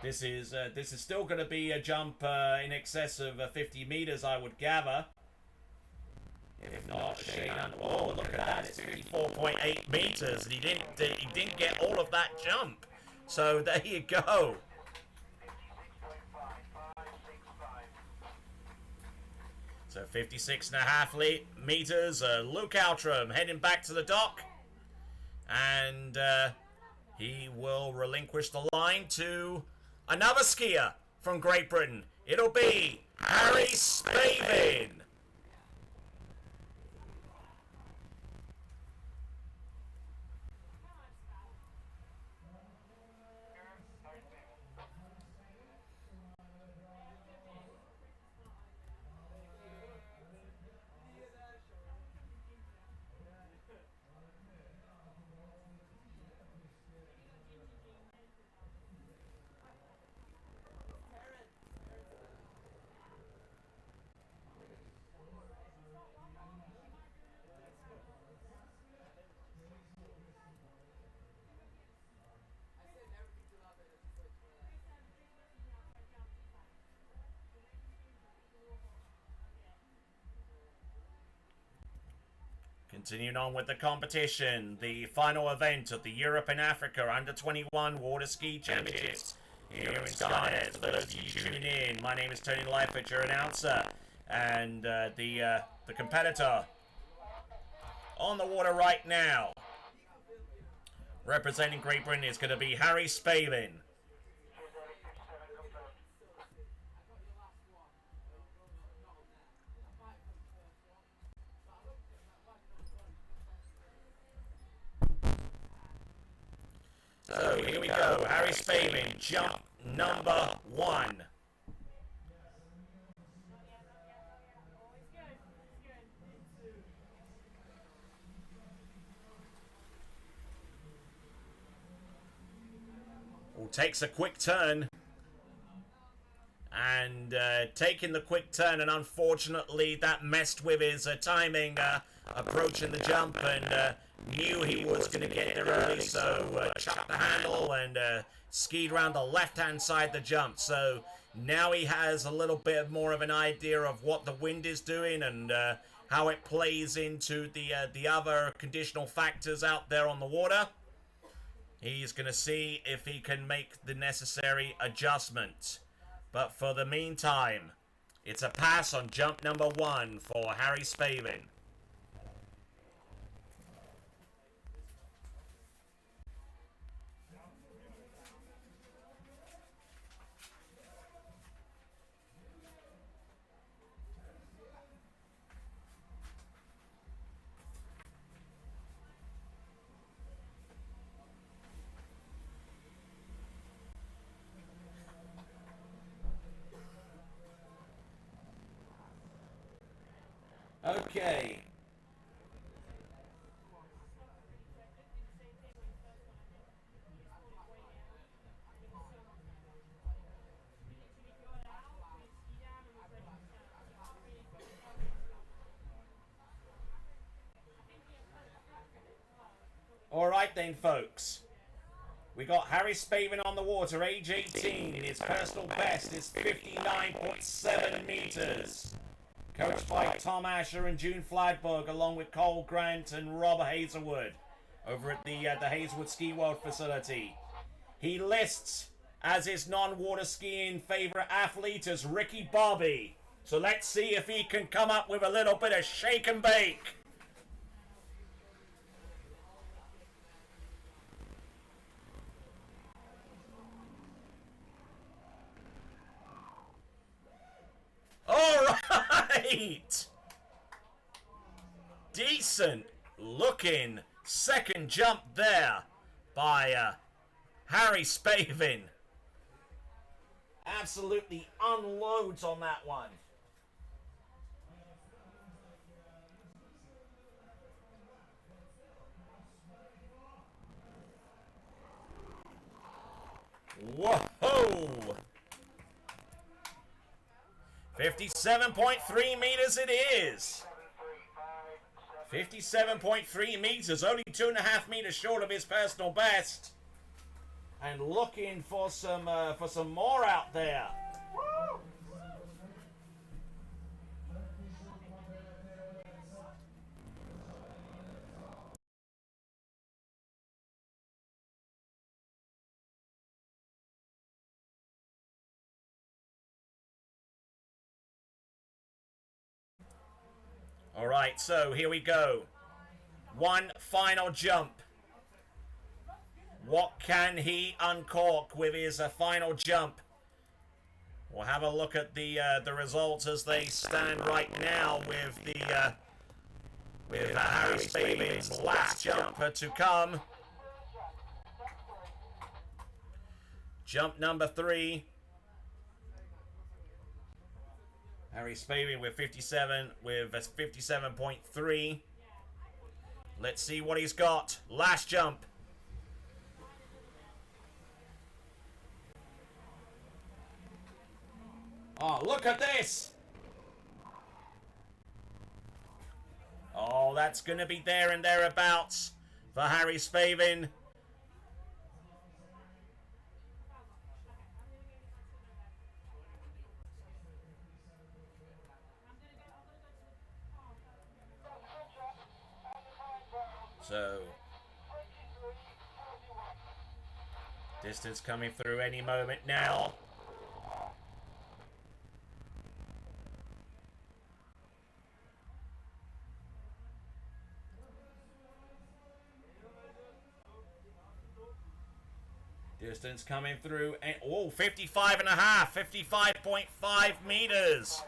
This is still going to be a jump in excess of 50 meters, I would gather. If not, shade under. Oh, look at that! It's 54.8 meters, and he didn't get all of that jump. So there you go. So 56.5 meters. Luke Outram heading back to the dock, and he will relinquish the line to another skier from Great Britain. It'll be Harry Spavin. Continuing on with the competition, the final event of the Europe and Africa Under-21 Water Ski Championships here in Skynet. For those of you tuning in, my name is Tony Lightfoot, your announcer, and the competitor on the water right now, representing Great Britain, is going to be Harry Spavin. So here we go, Harry Spavin, jump number 1. Takes a quick turn, and taking the quick turn, and unfortunately that messed with his timing approaching the jump, and knew he was going to get there early, so chucked the handle and skied around the left-hand side of the jump. So now he has a little bit more of an idea of what the wind is doing and how it plays into the other conditional factors out there on the water. He's going to see if he can make the necessary adjustment. But for the meantime, it's a pass on jump number 1 for Harry Spavin. All right then, folks. We got Harry Spavin on the water, age 18. His personal best is 59.7 meters. Coached by Tom Asher and June Fladberg, along with Cole Grant and Rob Hazelwood over at the Hazelwood Ski World facility. He lists as his non-water skiing favorite athlete as Ricky Bobby. So let's see if he can come up with a little bit of shake and bake. All right. Decent looking second jump there by Harry Spavin. Absolutely unloads on that one. Whoa! 57.3 meters it is. 57.3 meters, only 2.5 meters short of his personal best. And looking for some more out there. All right, so here we go. One final jump. What can he uncork with his final jump? We'll have a look at the results as they stand right now with Harry Spavin's last jump to come. Jump number 3. Harry Spavin with 57.3. Let's see what he's got. Last jump. Oh, look at this. Oh, that's going to be there and thereabouts for Harry Spavin. So, distance coming through any moment now. Distance coming through, and 55.5 meters.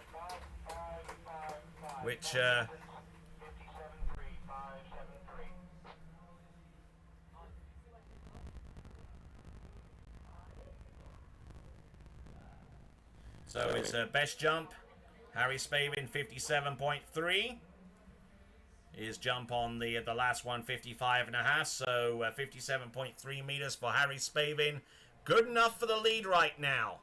Which, so it's a best jump. Harry Spavin 57.3. His jump on the last one 55.5. So 57.3 meters for Harry Spavin. Good enough for the lead right now.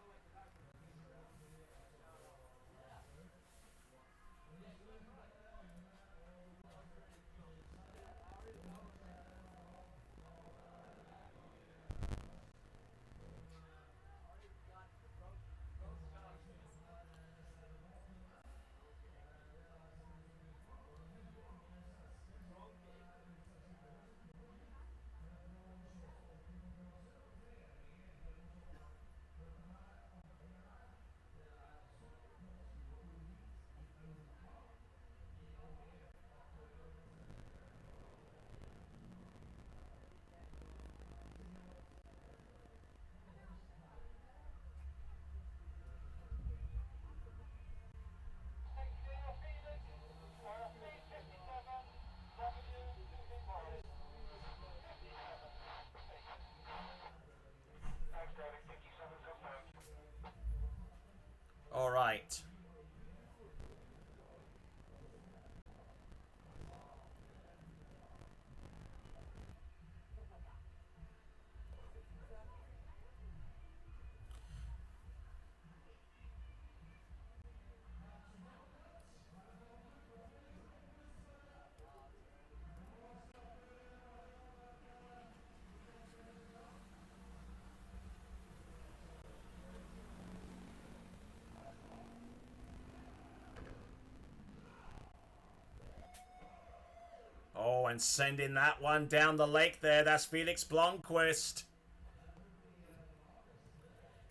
and sending that one down the lake there. That's Felix Blomqvist.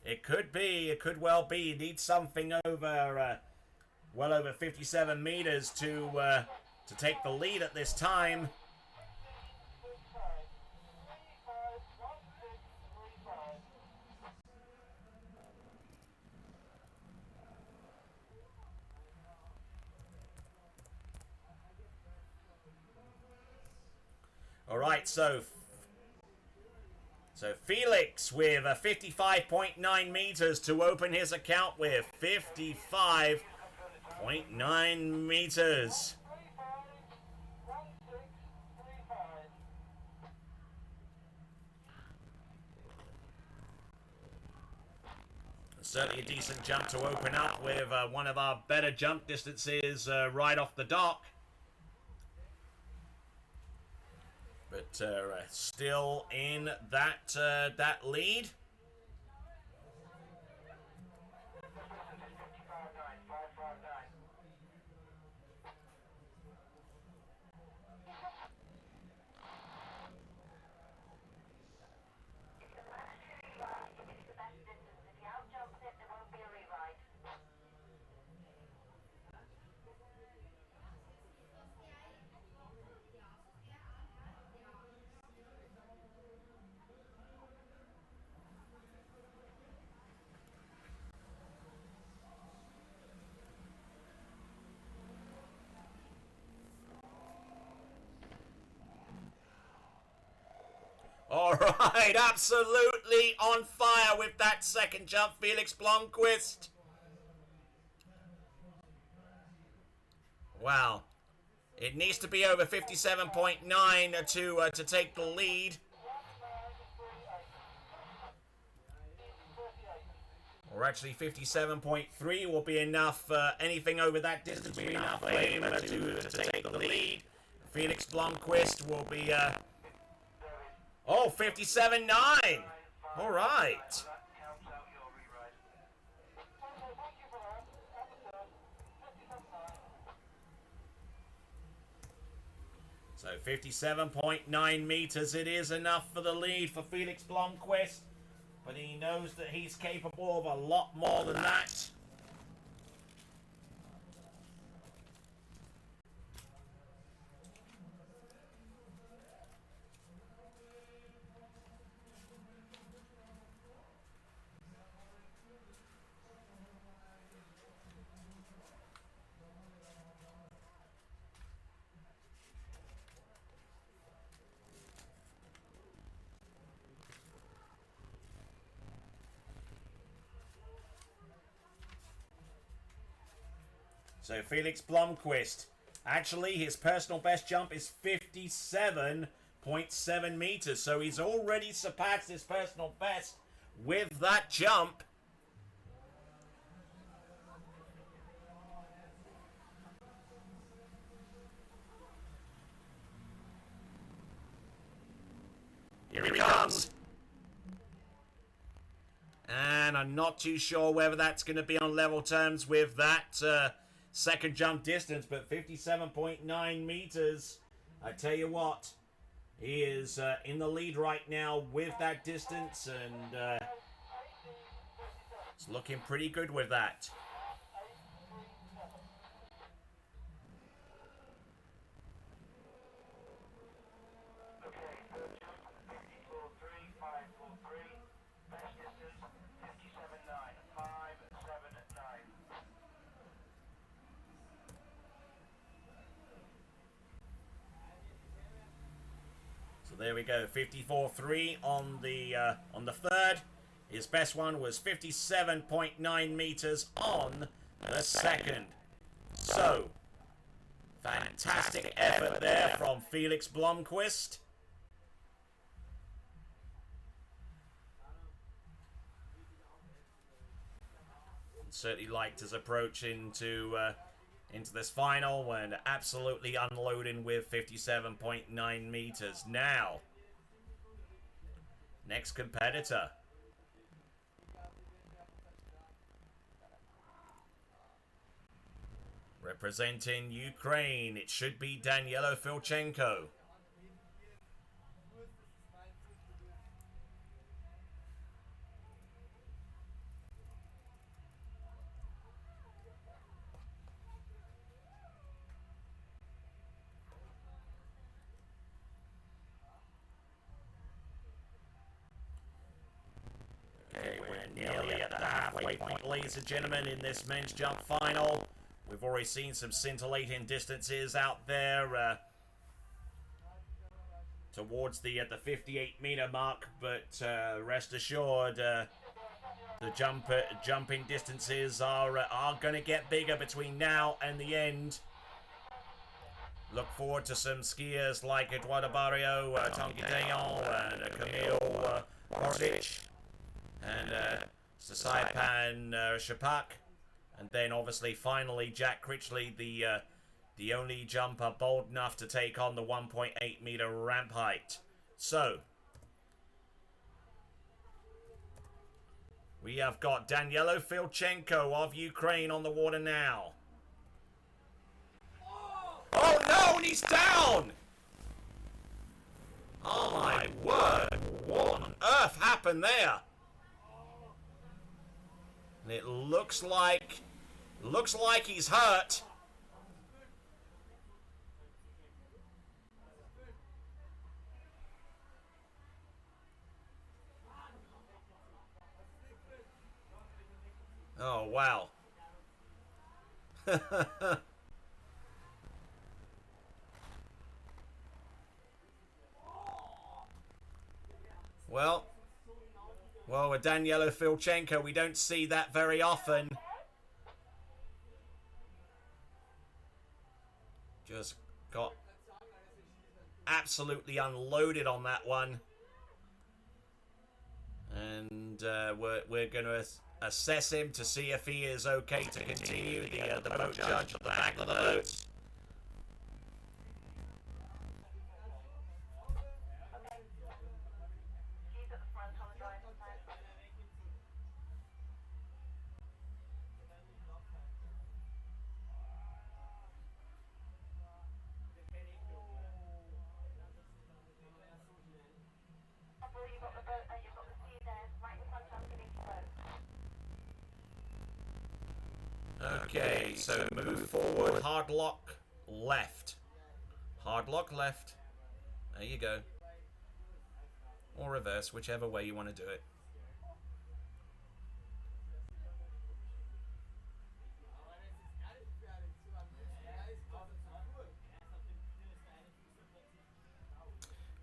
It could be. It could well be. You need something over, well over 57 meters to take the lead at this time. All right, so Felix with 55.9 meters to open his account with. 55.9 meters. Certainly a decent jump to open up with one of our better jump distances right off the dock. But still in that lead. All right, absolutely on fire with that second jump, Felix Blomqvist. Wow. It needs to be over 57.9 to take the lead. Or actually 57.3 will be enough. Anything over that distance will be enough for him to take the lead. Felix Blomqvist will be... Oh, 57.9. All right. So 57.9 meters, it is enough for the lead for Felix Blomqvist. But he knows that he's capable of a lot more than that. So Felix Blomqvist, actually his personal best jump is 57.7 meters. So he's already surpassed his personal best with that jump. Here he comes. And I'm not too sure whether that's going to be on level terms with that second jump distance, but 57.9 meters. I tell you what, he is in the lead right now with that distance, and it's looking pretty good with that. So there we go, 54.3 on the third. His best one was 57.9 meters on the second. So, fantastic effort there from Felix Blomqvist. Certainly liked his approach into this final when absolutely unloading with 57.9 meters. Now, next competitor. Representing Ukraine, it should be Danielo Filchenko. nearly at the halfway point, ladies and gentlemen, in this men's jump final. We've already seen some scintillating distances out there towards the 58-meter mark, but rest assured, the jumping distances are going to get bigger between now and the end. Look forward to some skiers like Eduardo Barrio, Tonki Dayon, and Camille Horsic, and Sasaipan Shapak, and then obviously finally Jack Critchley, the only jumper bold enough to take on the 1.8 meter ramp height. So we have got Danielo Filchenko of Ukraine on the water now. Oh no, and he's down! Oh my word, what on earth happened there? And it looks like he's hurt. Oh wow. Well, with Danielo Filchenko, we don't see that very often. Just got absolutely unloaded on that one. And we're going to assess him to see if he is okay to continue. The boat judge at the back of the boat. Okay, so move forward, hard lock left. Hard lock left. There you go. Or reverse, whichever way you want to do it.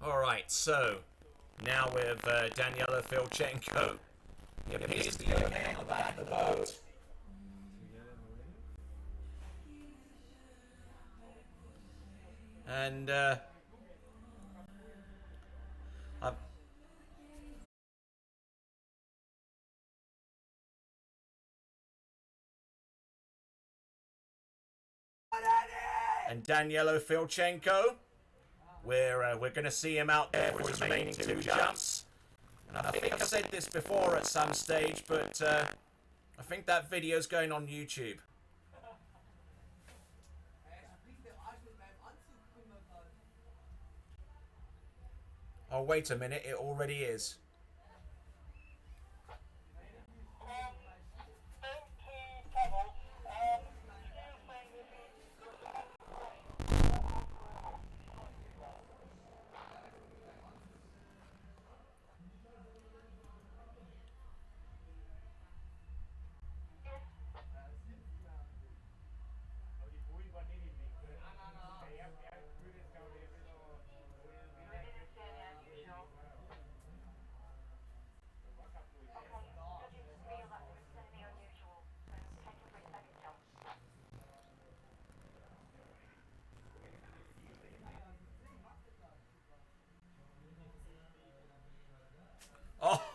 Alright, so now with Daniela Filchenko. He appears to be okay on the back of the boat. And Danielo Filchenko, we're going to see him out there for his remaining two jumps. And I think I've said this before at some stage, but I think that video's going on YouTube. Oh, wait a minute, it already is.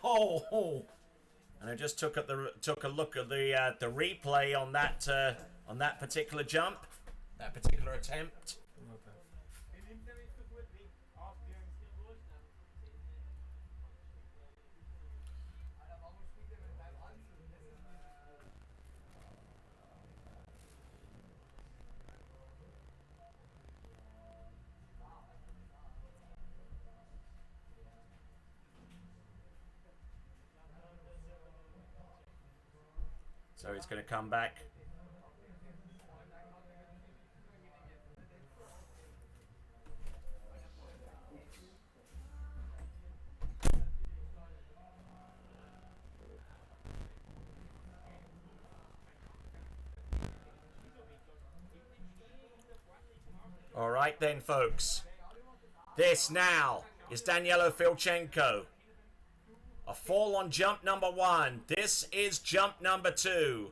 Oh, and I just took a look at the replay on that particular jump, that particular attempt. So he's going to come back. right then, folks. This now is Danielo Filchenko. A fall on jump number 1. This is jump number 2.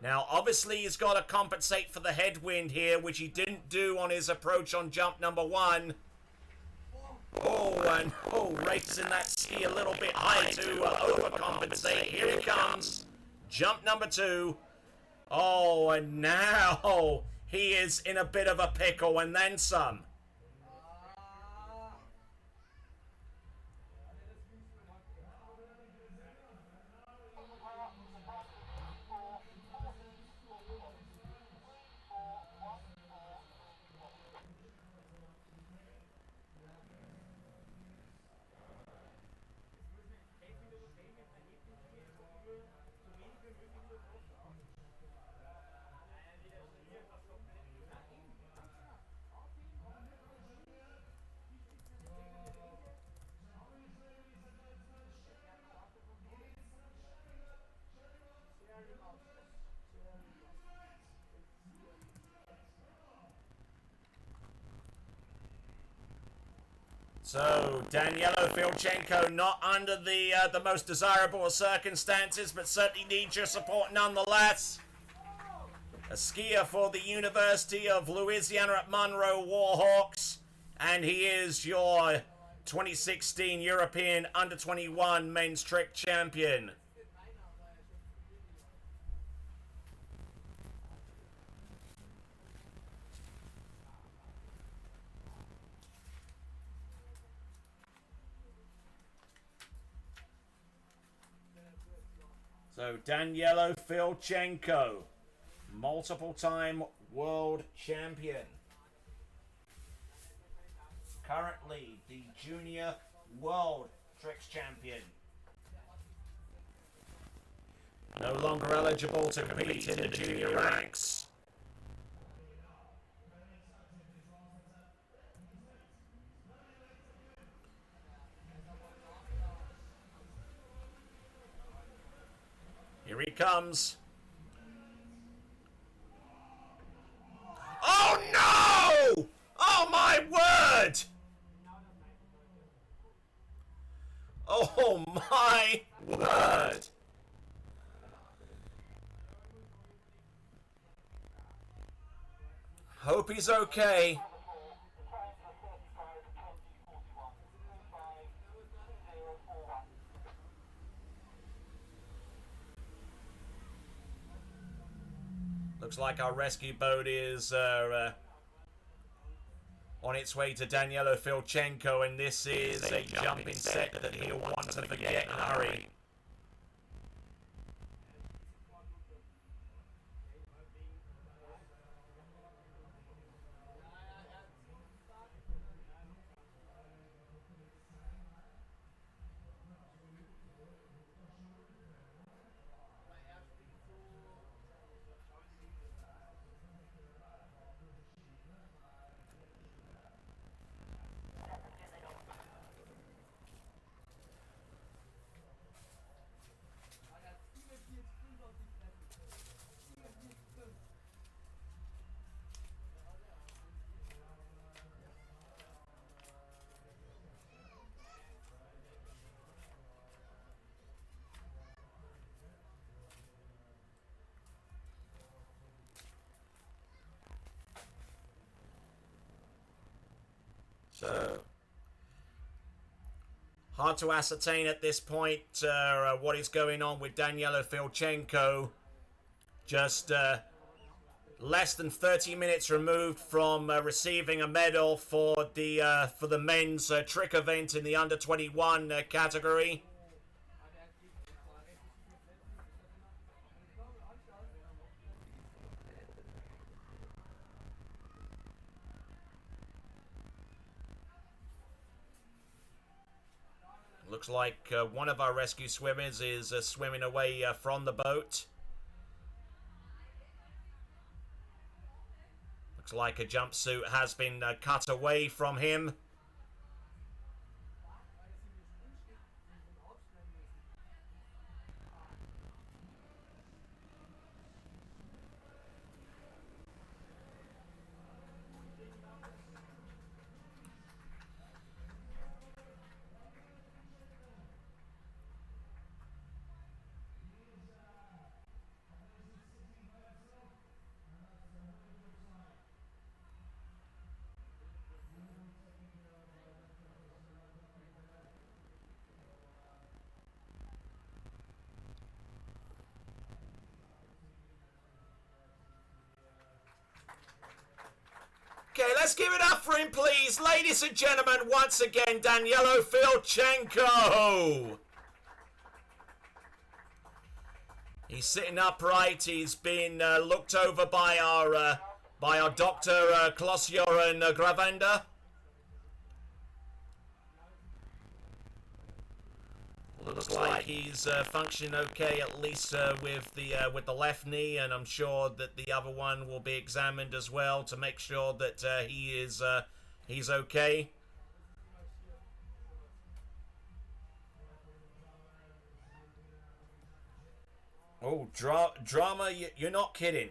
Now, obviously, he's got to compensate for the headwind here, which he didn't do on his approach on jump number 1. Raising that ski a little bit high to overcompensate. Here he comes. Jump number 2. Oh, and now he is in a bit of a pickle and then some. So, Danielo Filchenko not under the most desirable of circumstances, but certainly needs your support nonetheless. A skier for the University of Louisiana at Monroe Warhawks, and he is your 2016 European Under-21 Men's Trick Champion. So, Danielo Filchenko, multiple-time world champion. Currently, the junior world tricks champion. No longer eligible to compete in the junior ranks. Here he comes. Oh no! Oh my word! Oh my word! Hope he's okay. Looks like our rescue boat is on its way to Danielo Filchenko, and this is a jumping set that he'll want to forget in a hurry. So, hard to ascertain at this point what is going on with Danielo Filchenko. Just less than 30 minutes removed from receiving a medal for the men's trick event in the under-21 category. Looks like one of our rescue swimmers is swimming away from the boat. Looks like a jumpsuit has been cut away from him. Okay, let's give it up for him, please. Ladies and gentlemen, once again, Danielo Filchenko. He's sitting upright. He's been looked over by our Dr. Klosyor and Gravenda. Looks like he's functioning okay, at least with the left knee, and I'm sure that the other one will be examined as well to make sure that he's okay. Oh, drama! You're not kidding.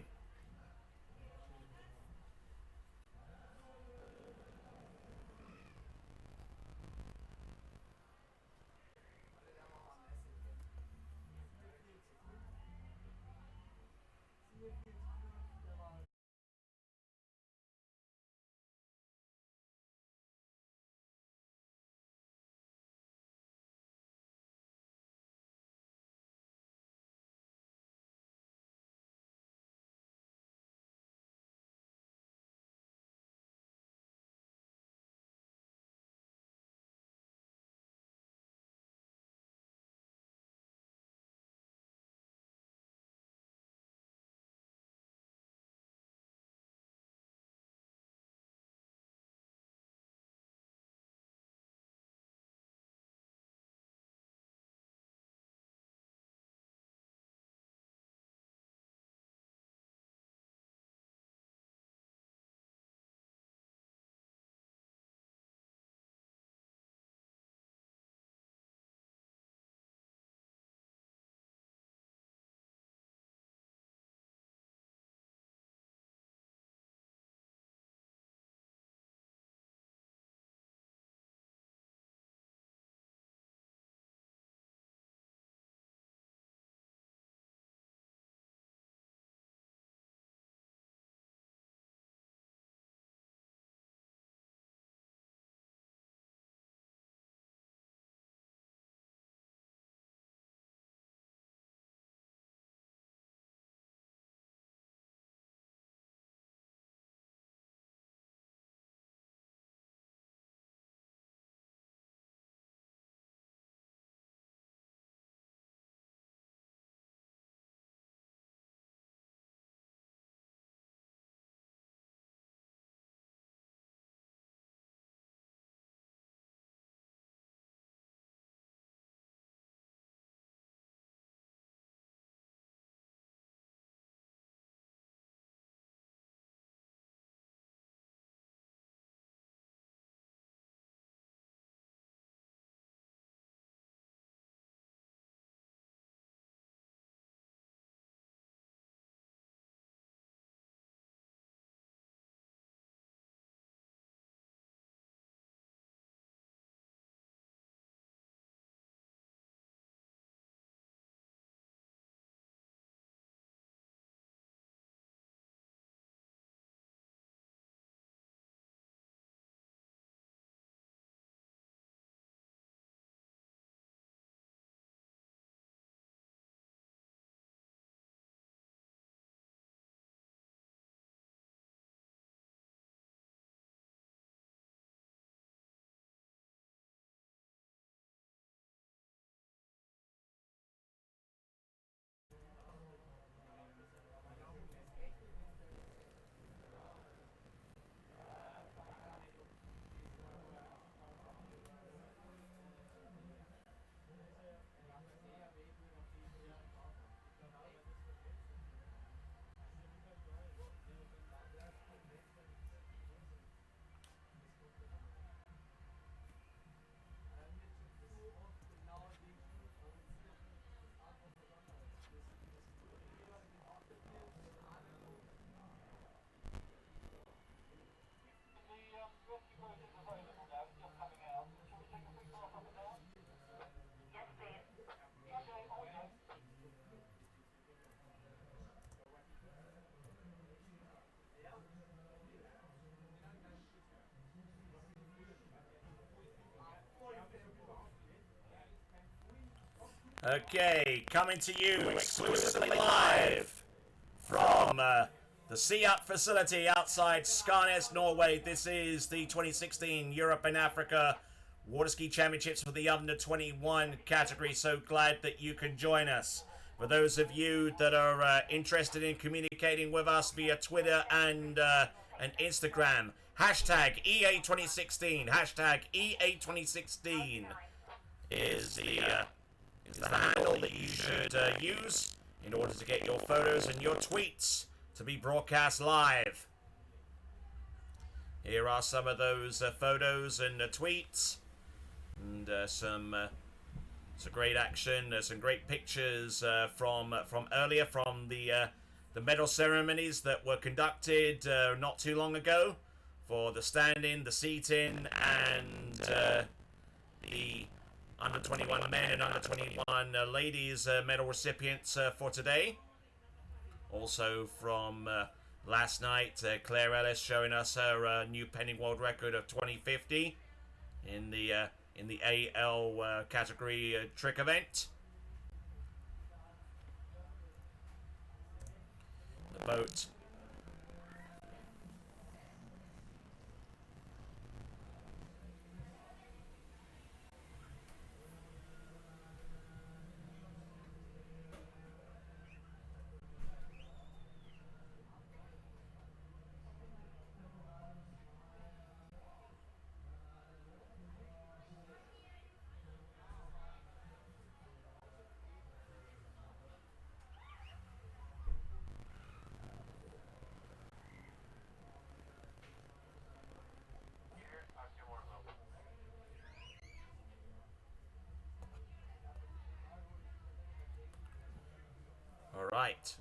Okay, coming to you exclusively live from the Sea Up facility outside Skarnes, Norway. This is the 2016 Europe and Africa Water Ski Championships for the under 21 category. So glad that you can join us. For those of you that are interested in communicating with us via Twitter and Instagram, hashtag EA2016, hashtag EA2016 is the handle that you should use in order to get your photos and your tweets to be broadcast live. Here are some of those photos and tweets, and some great action, some great pictures from earlier, from the medal ceremonies that were conducted not too long ago for the stand-in, the seat-in, and the under 21 men and under 21 ladies medal recipients for today. Also from last night, Claire Ellis showing us her new pending world record of 2050 in the AL category trick event. The boat. All right.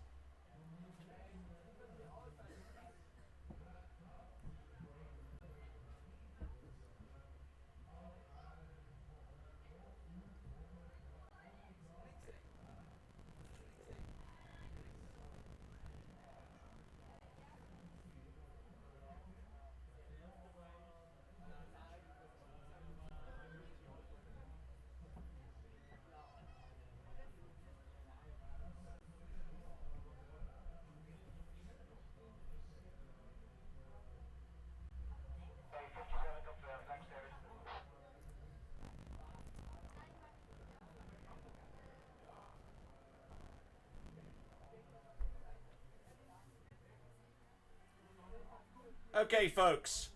Okay, folks.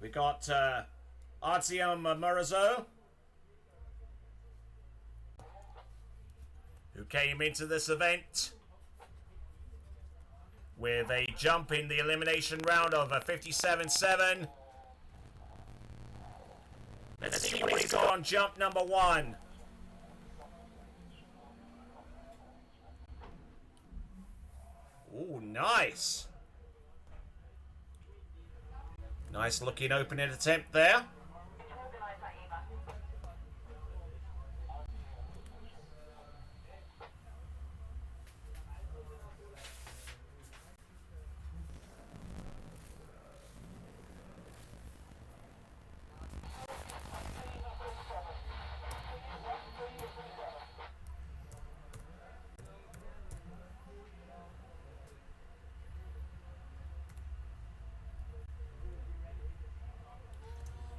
We got Artyom Morozo, who came into this event with a jump in the elimination round of a 57.7. Let's see what he's got on jump number 1. Ooh, nice. Nice looking opening attempt there.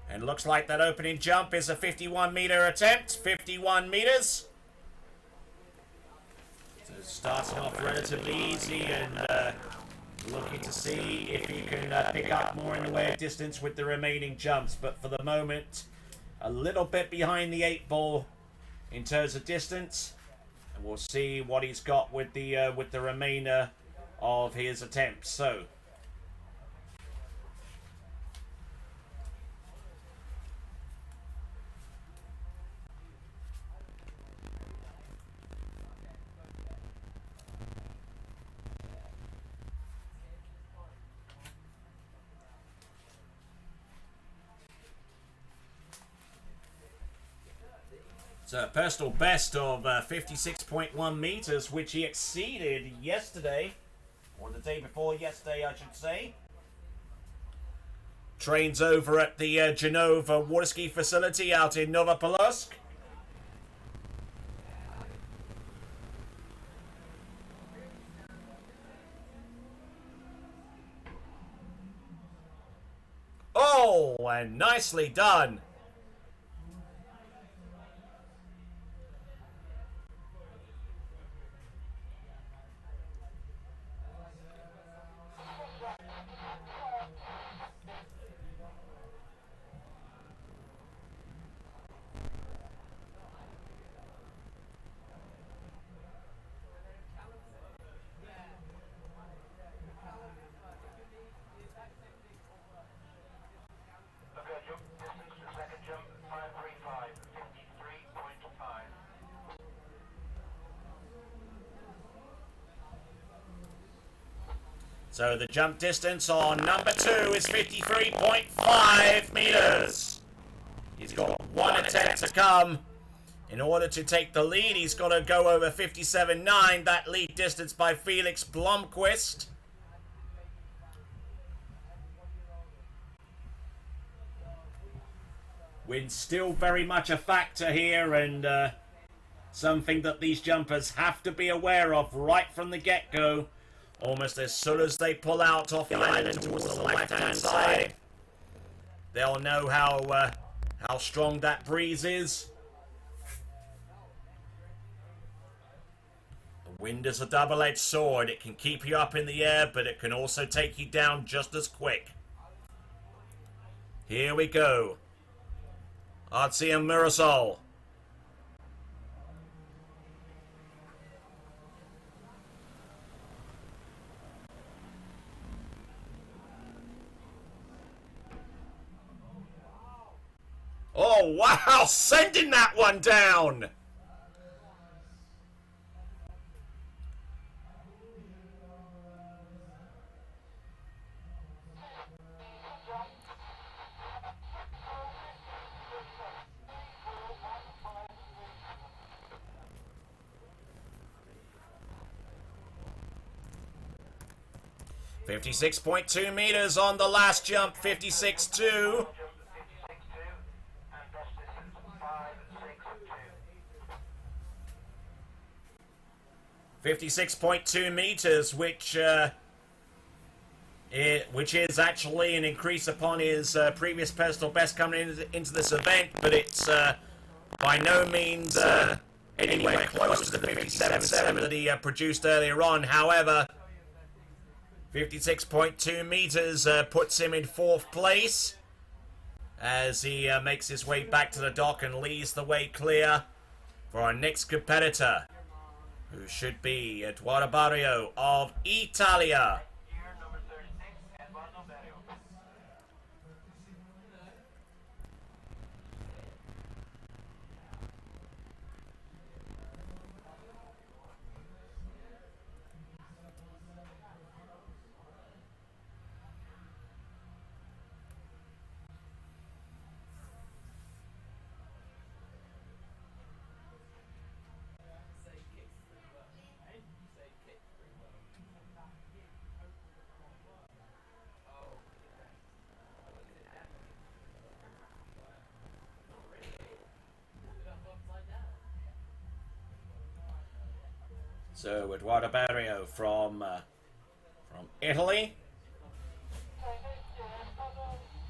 And looks like that opening jump is a 51-meter attempt. 51 meters. So starting off relatively easy and looking to see if he can pick up more in the way of distance with the remaining jumps. But for the moment, a little bit behind the 8 ball in terms of distance. And we'll see what he's got with the remainder of his attempts. So. A personal best of 56.1 meters, which he exceeded yesterday, or the day before yesterday, I should say. Trains over at the Genova water ski facility out in Novopolotsk. and nicely done. So the jump distance on number 2 is 53.5 meters. He's got one attempt to come. In order to take the lead, he's got to go over 57.9, that lead distance by Felix Blomqvist. Wind's still very much a factor here, and something that these jumpers have to be aware of right from the get-go. Almost as soon as they pull out off the island towards the left-hand side, they'll know how strong that breeze is. The wind is a double-edged sword. It can keep you up in the air, but it can also take you down just as quick. Here we go. Artsy and Mirasol. Oh, wow! Sending that one down! $56.2 meters on the last jump, 56.2. 56.2 meters, which is actually an increase upon his previous personal best coming into this event, but it's by no means anywhere close to the 57.7 that he produced earlier on. However, 56.2 meters puts him in 4th place as he makes his way back to the dock and leads the way clear for our next competitor, who should be Eduardo Barrio of Italia. So Eduardo Barrio from Italy,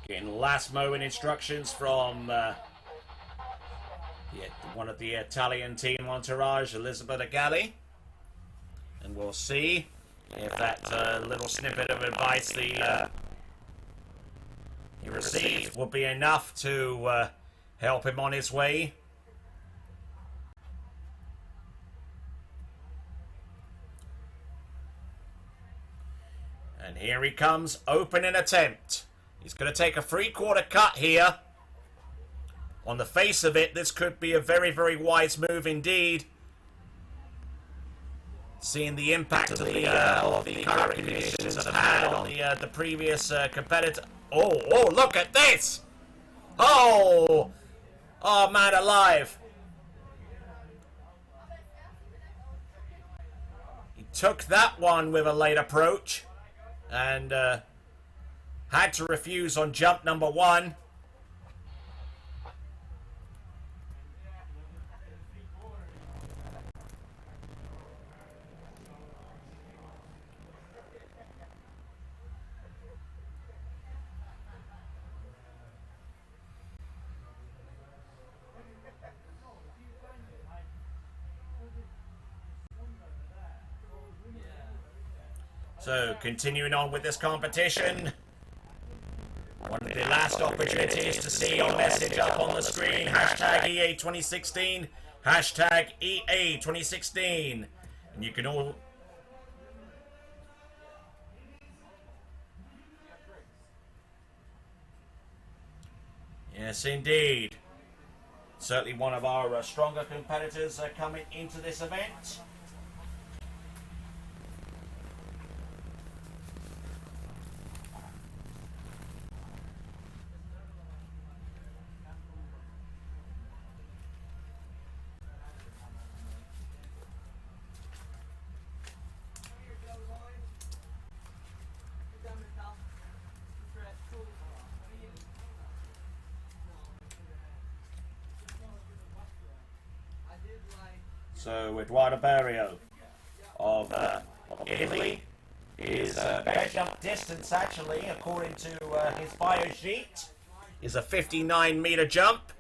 getting last moment instructions from one of the Italian team entourage, Elizabeth Agali, and we'll see if that little snippet of advice he received will be enough to help him on his way. And here he comes, opening attempt. He's going to take a 3/4 cut here. On the face of it, this could be a very, very wise move indeed. Seeing the impact of the current conditions have had on the previous competitor. Oh, look at this! Oh, man alive. He took that one with a late approach and had to refuse on jump number 1. So, continuing on with this competition. One of the last opportunities to see your message up on the screen. Hashtag EA 2016. Hashtag EA 2016. And you can all... Yes, indeed. Certainly one of our stronger competitors coming into this event. So Eduardo Barrio of Italy is bear jump distance actually, according to his bio sheet, is a 59-meter jump.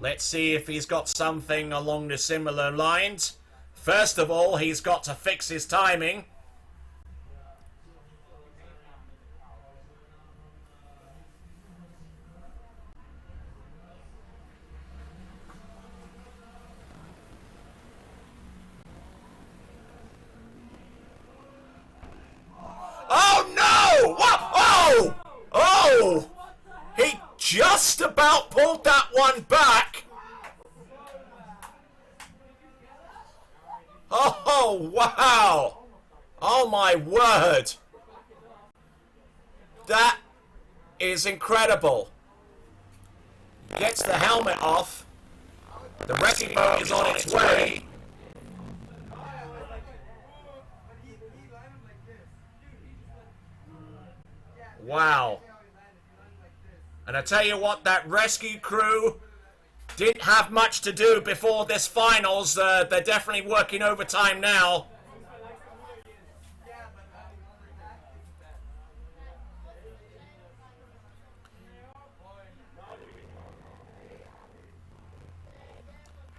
Let's see if he's got something along the similar lines. First of all, he's got to fix his timing. Oh no! What? Oh! Oh! He just about pulled that one back. Oh, wow! Oh my word! That is incredible. Gets the helmet off. The rescue boat is on its way. Wow. And I tell you what, that rescue crew didn't have much to do before this finals. They're definitely working overtime now.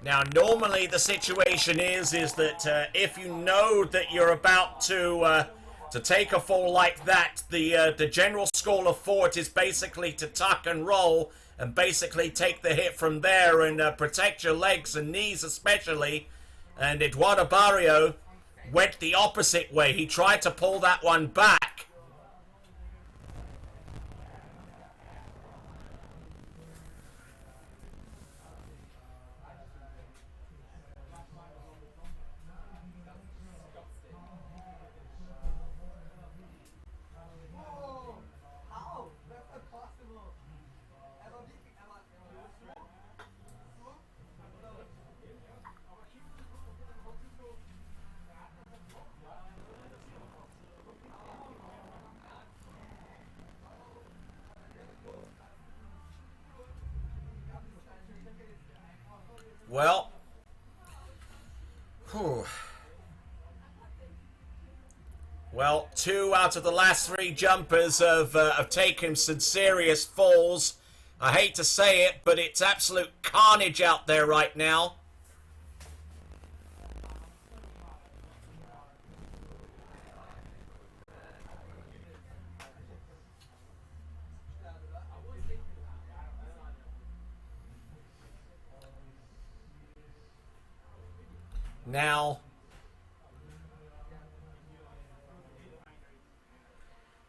Now, normally the situation is that if you know that you're about to take a fall like that, the general school of thought is basically to tuck and roll and basically take the hit from there and protect your legs and knees especially. And Eduardo Barrio went the opposite way. He tried to pull that one back. Well, well, 2 out of the last 3 jumpers have taken some serious falls. I hate to say it, but it's absolute carnage out there right now.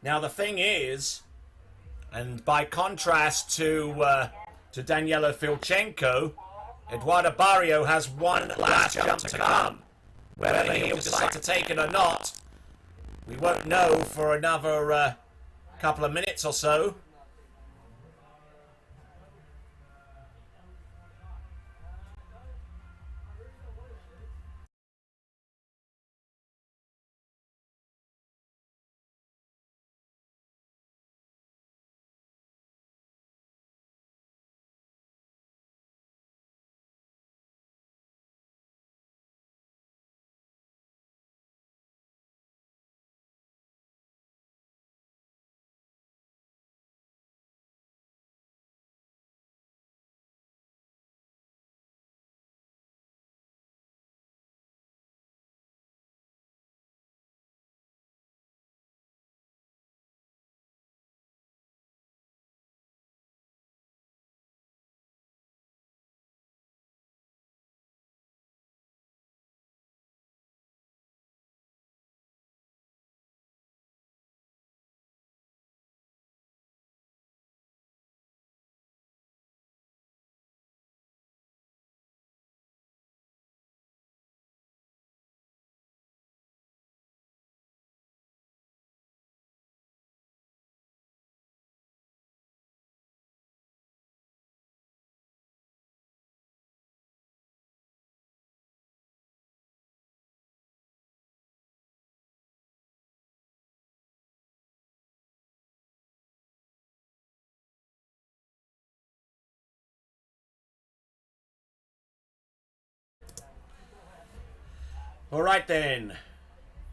Now the thing is, and by contrast to Daniela Filchenko, Eduardo Barrio has one last jump to come. Whether he'll decide to take it or not, we won't know for another couple of minutes or so. Alright then.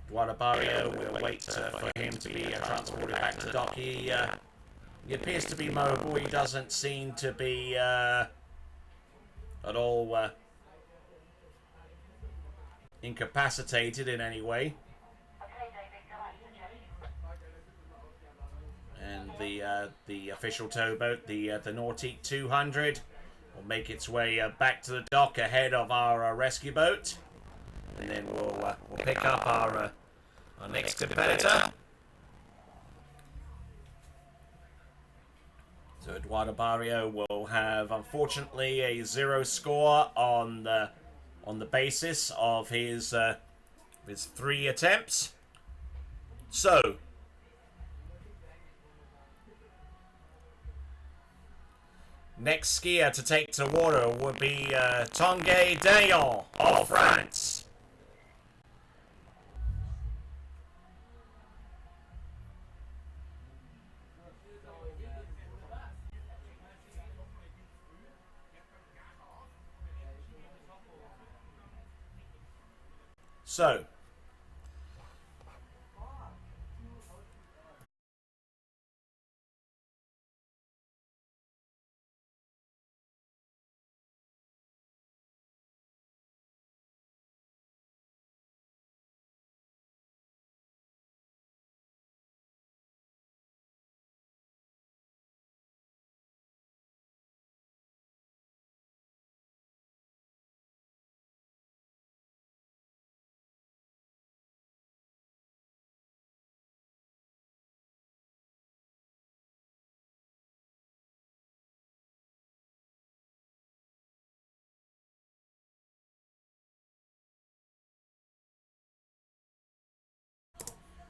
Eduardo Barrio, we'll wait for him to be transported back to the dock. He appears to be mobile. He doesn't seem to be at all incapacitated in any way. Okay, David, come on, suggest. And the official towboat, the Nautique 200, will make its way back to the dock ahead of our rescue boat, and then we'll pick up our next competitor. So Eduardo Barrio will have, unfortunately, a 0 score on the basis of his 3 attempts. So next skier to take to the water would be Tanguy Dayon of France. So,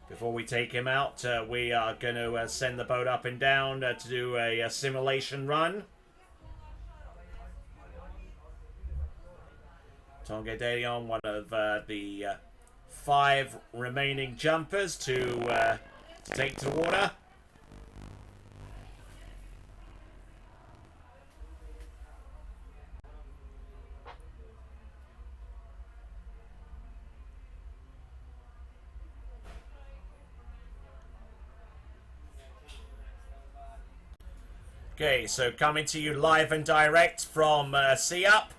before we take him out, we are going to send the boat up and down to do a simulation run. Tanguy Dayon, one of the 5 remaining jumpers to take to water. Okay, so coming to you live and direct from Sea Up.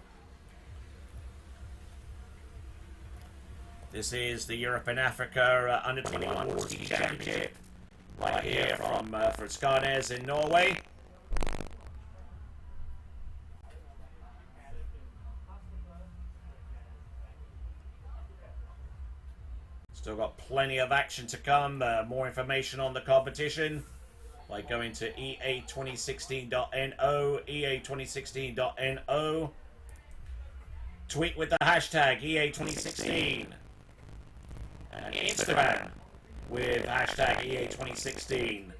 This is the Europe and Africa Under 21 Water Ski Championship, right here from Skarnes in Norway. Still got plenty of action to come. More information on the competition by going to ea2016.no, ea2016.no. Tweet with the hashtag EA2016. And Instagram with hashtag EA2016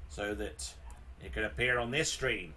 so that it can appear on this stream.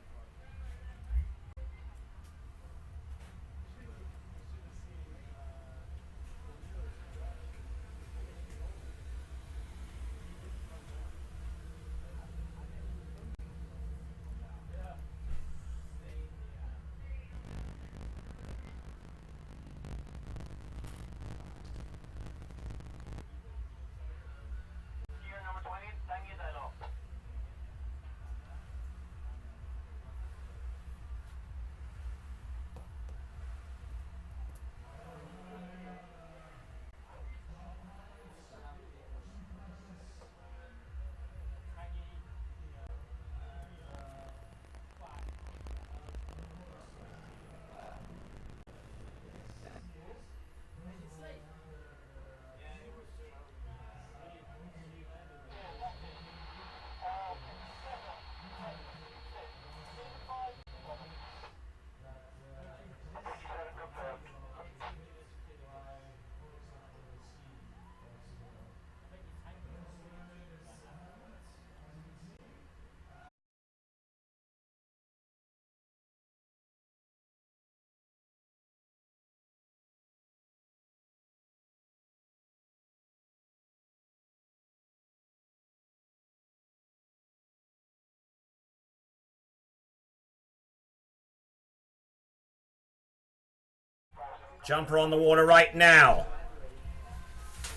Jumper on the water right now.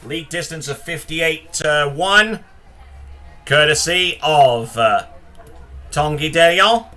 Lead distance of 58.1, courtesy of Tanguy Delion.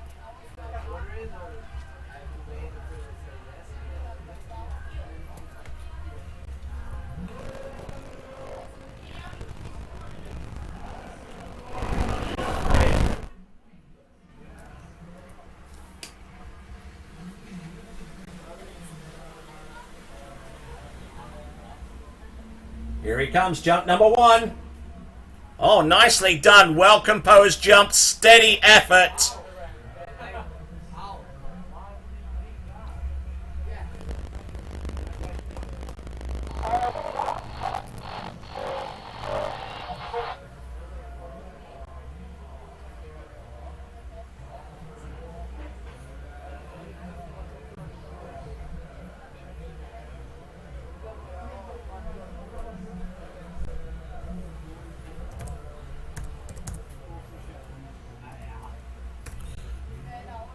Here he comes, jump number 1. Oh, nicely done. Well composed jump, steady effort.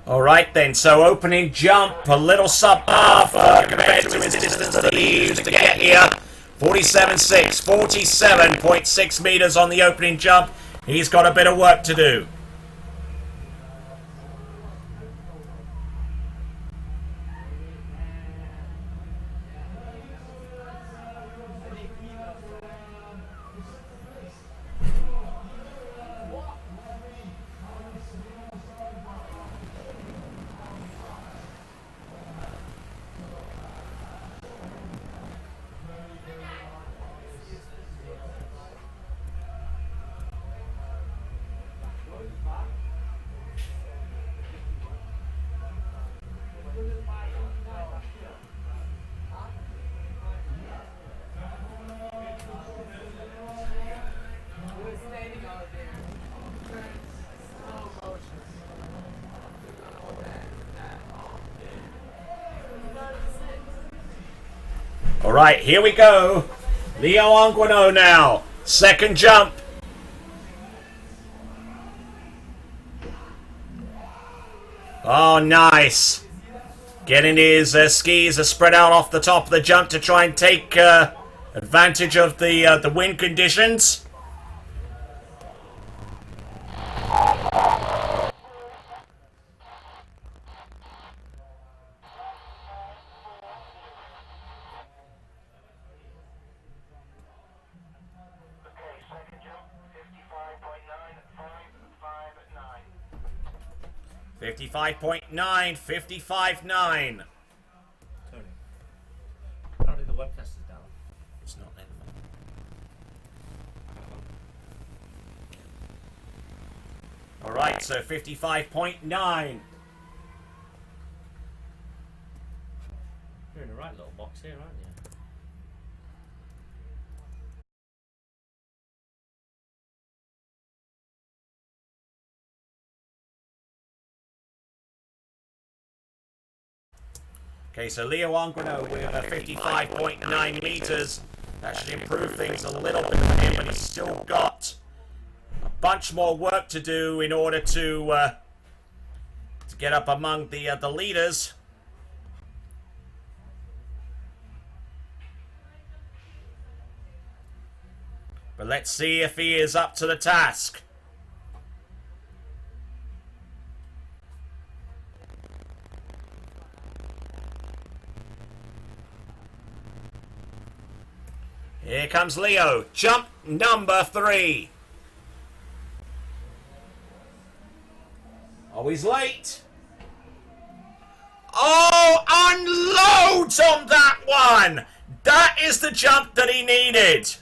All right then, so opening jump, a little sub-half compared to his distance that he used to get here. 47.6, 47.6 meters on the opening jump. He's got a bit of work to do. All right, here we go. Leo Anguino now. Second jump. Oh, nice. Getting his skis spread out off the top of the jump to try and take advantage of the wind conditions. Second jump, 55.9, 55.9. Tony, apparently the webcast is down. It's not letting me. All right, so 55.9. You're in the right little box here, aren't you? Okay, so Leo Anguino with 55.9 meters. That should improve things a little bit for him, but he's still got a bunch more work to do in order to get up among the leaders. But let's see if he is up to the task. Here comes Leo. Jump number 3. Oh, he's late. Oh, unloads on that one. That is the jump that he needed.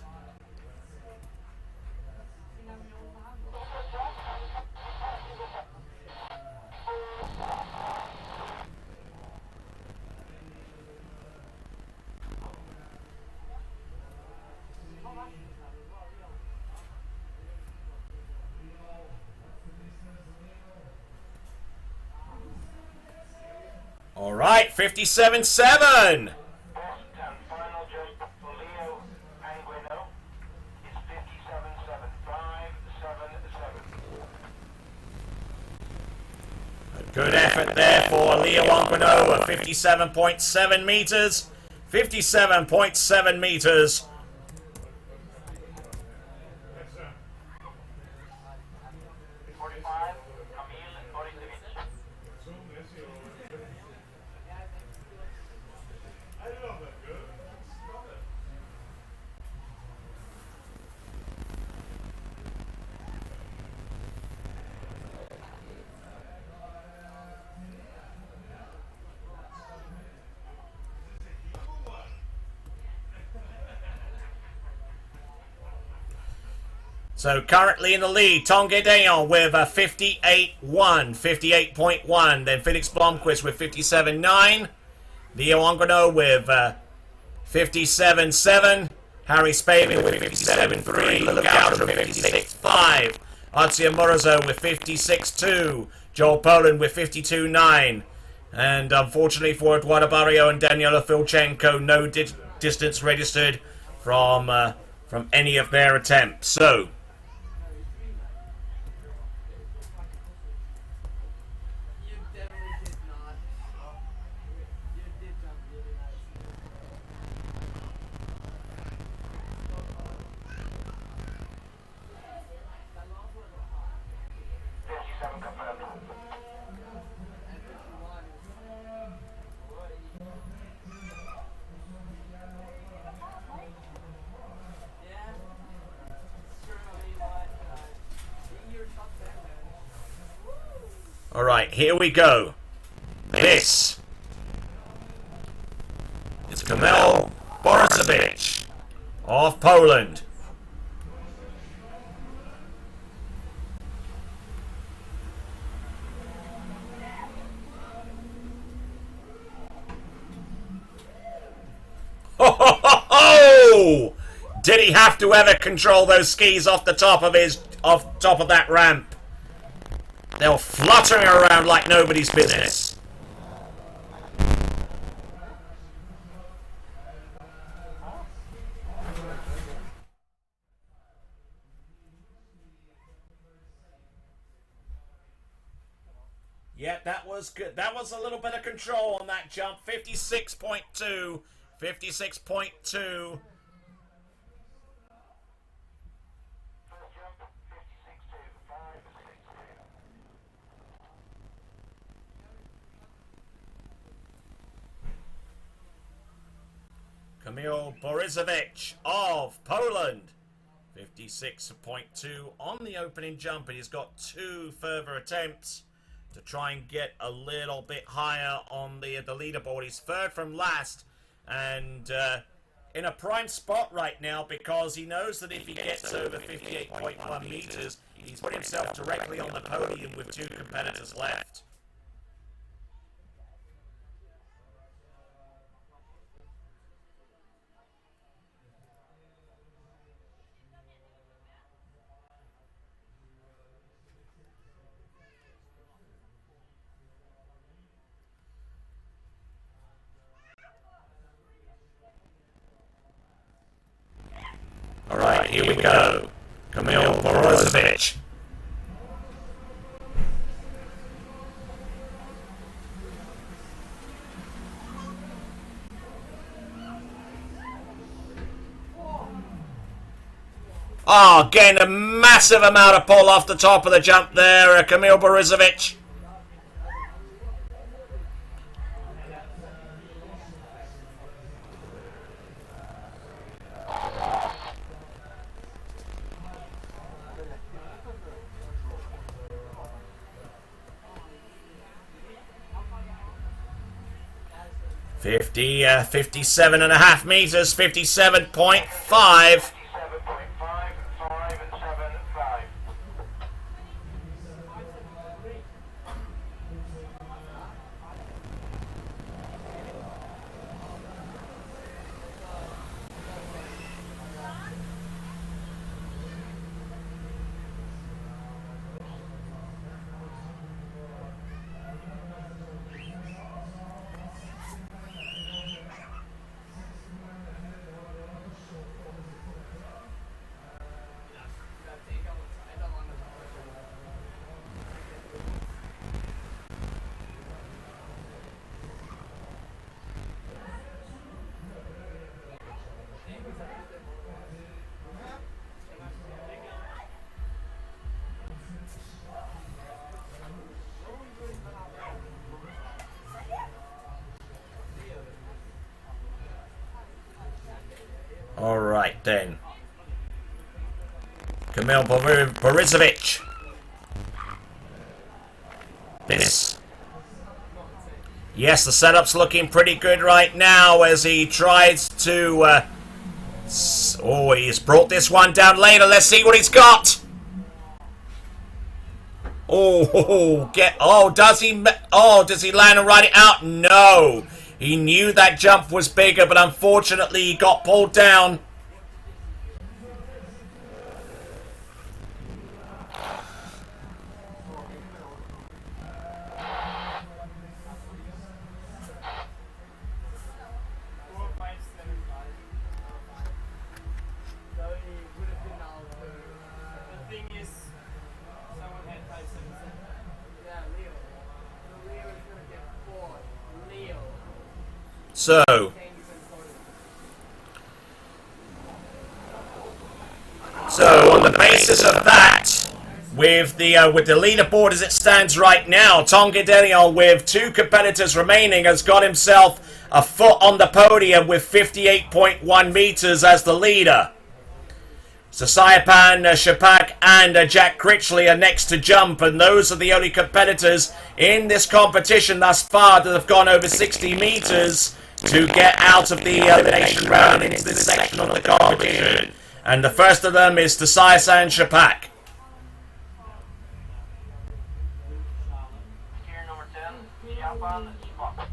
All right, 57.7. Best and final jump for Leo Anguino is 57.7. A good effort there for Leo Anguino at 57.7 meters. 57.7 meters. So currently in the lead, Tonge Deon with 58.1. Then Felix Blomqvist with 57.9. Leo Anguino with 57.7. Harry Spavin with 57.3. Lugauta with 56.5. Artia Morozo with 56.2. Joel Poland with 52.9. And unfortunately for Eduardo Barrio and Daniela Filchenko, no distance registered from any of their attempts. So alright, here we go. This is Kamil Borisovich of Poland. Ho ho ho ho! Did he have to ever control those skis off the top of that ramp? They were fluttering around like nobody's business. Yeah, that was good. That was a little bit of control on that jump. 56.2. 56.2. Kamil Borisovich of Poland. 56.2 on the opening jump, and he's got 2 further attempts to try and get a little bit higher on the leaderboard. He's third from last, and in a prime spot right now because he knows that if he gets over 58.1 meters, he's put himself directly on the podium with 2 competitors left. Alright, here we go. Kamil Borisovich. Oh, getting a massive amount of pull off the top of the jump there, Kamil Borisovich. Fifty, 57.5 meters, 57.5. Alright then. Kamil Borisovich. This. Yes, the setup's looking pretty good right now as he tries to... Oh, he's brought this one down later. Let's see what he's got. Does he land and ride it out? No. He knew that jump was bigger, but unfortunately he got pulled down. So, on the basis of that, with the leaderboard as it stands right now, Tonga Daniel, with 2 competitors remaining, has got himself a foot on the podium with 58.1 meters as the leader. So Sayapan, Shapak and Jack Critchley are next to jump, and those are the only competitors in this competition thus far that have gone over 60 meters to get out of the elimination round into this section of the competition. And the first of them is Sayapan Shapak. Gear number 10, Japan, spot.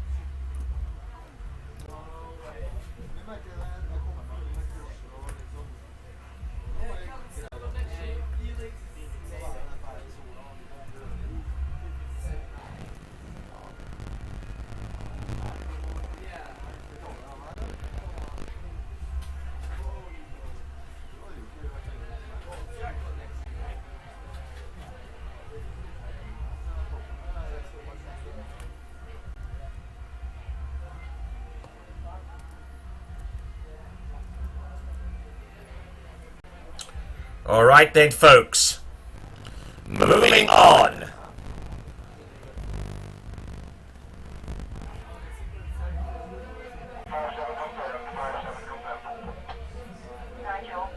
Alright then, folks. Moving on. Nigel.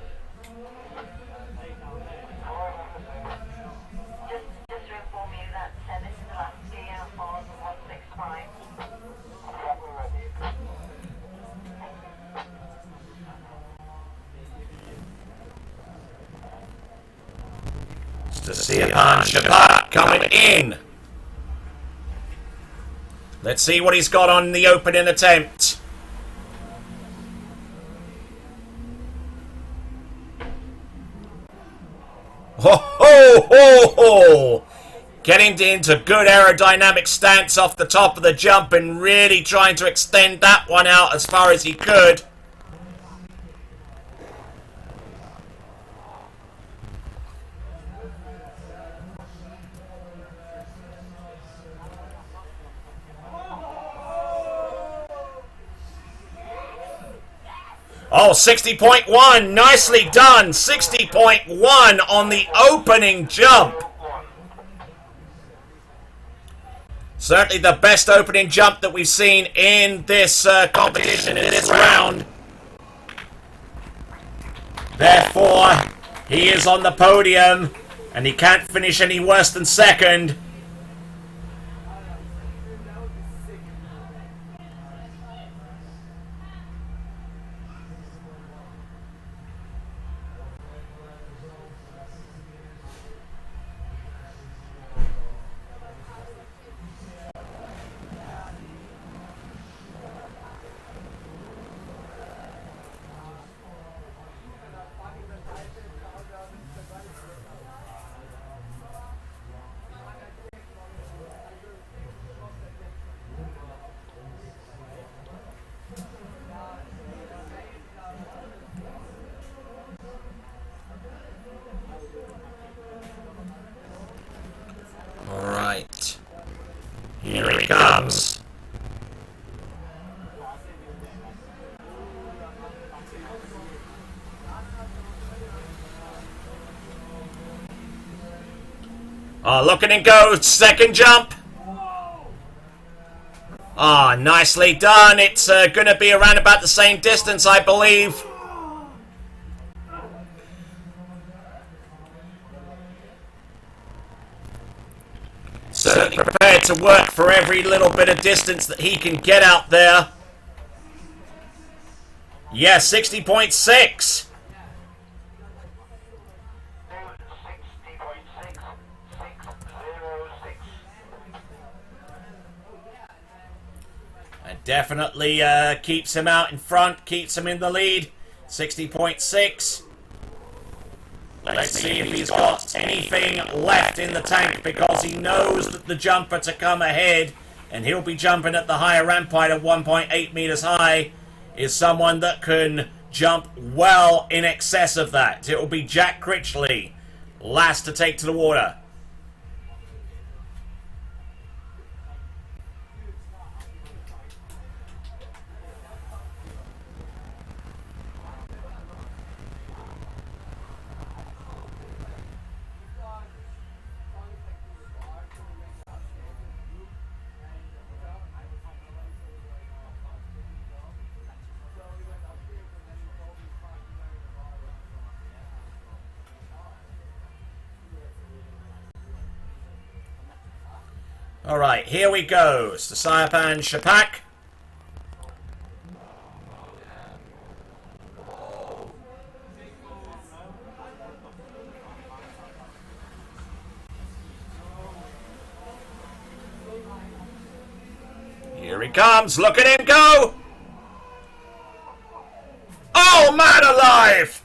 Just to inform you that this is the last gear on 165. To see Shapak coming in. Let's see what he's got on the opening attempt. Ho ho ho ho! Getting into good aerodynamic stance off the top of the jump and really trying to extend that one out as far as he could. Oh, 60.1. Nicely done. 60.1 on the opening jump. Certainly the best opening jump that we've seen in this competition, in this round. Therefore, he is on the podium, and he can't finish any worse than second. Alright. Here he comes. Oh, look at him go. Second jump. Ah, nicely done. It's going to be around about the same distance, I believe. Certainly prepared to work for every little bit of distance that he can get out there. Yeah, 60.6. That definitely keeps him out in front, keeps him in the lead. 60.6. Let's see if he's got anything left in the tank, because he knows that the jumper to come ahead, and he'll be jumping at the higher ramp height of 1.8 meters high, is someone that can jump well in excess of that. It will be Jack Critchley, last to take to the water. Alright, here we go. It's the Sayapan Shapak. Here he comes. Look at him go. Oh, man alive!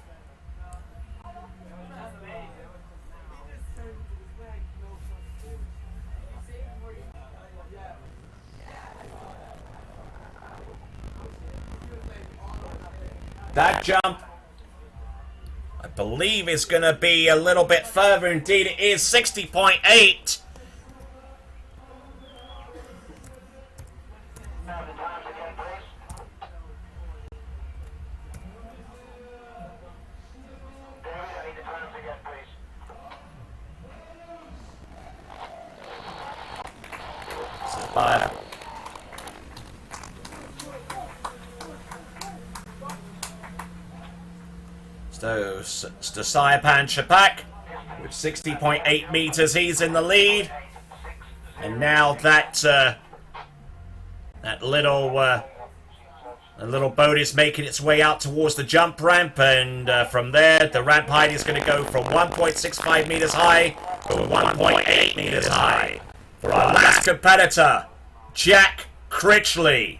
That jump, I believe, is going to be a little bit further. Indeed, it is 60.8. So, Sayapan Shapak with 60.8 meters. He's in the lead. And now that little boat is making its way out towards the jump ramp, and from there, the ramp height is going to go from 1.65 meters high to 1.8 meters high. For our last competitor, Jack Critchley.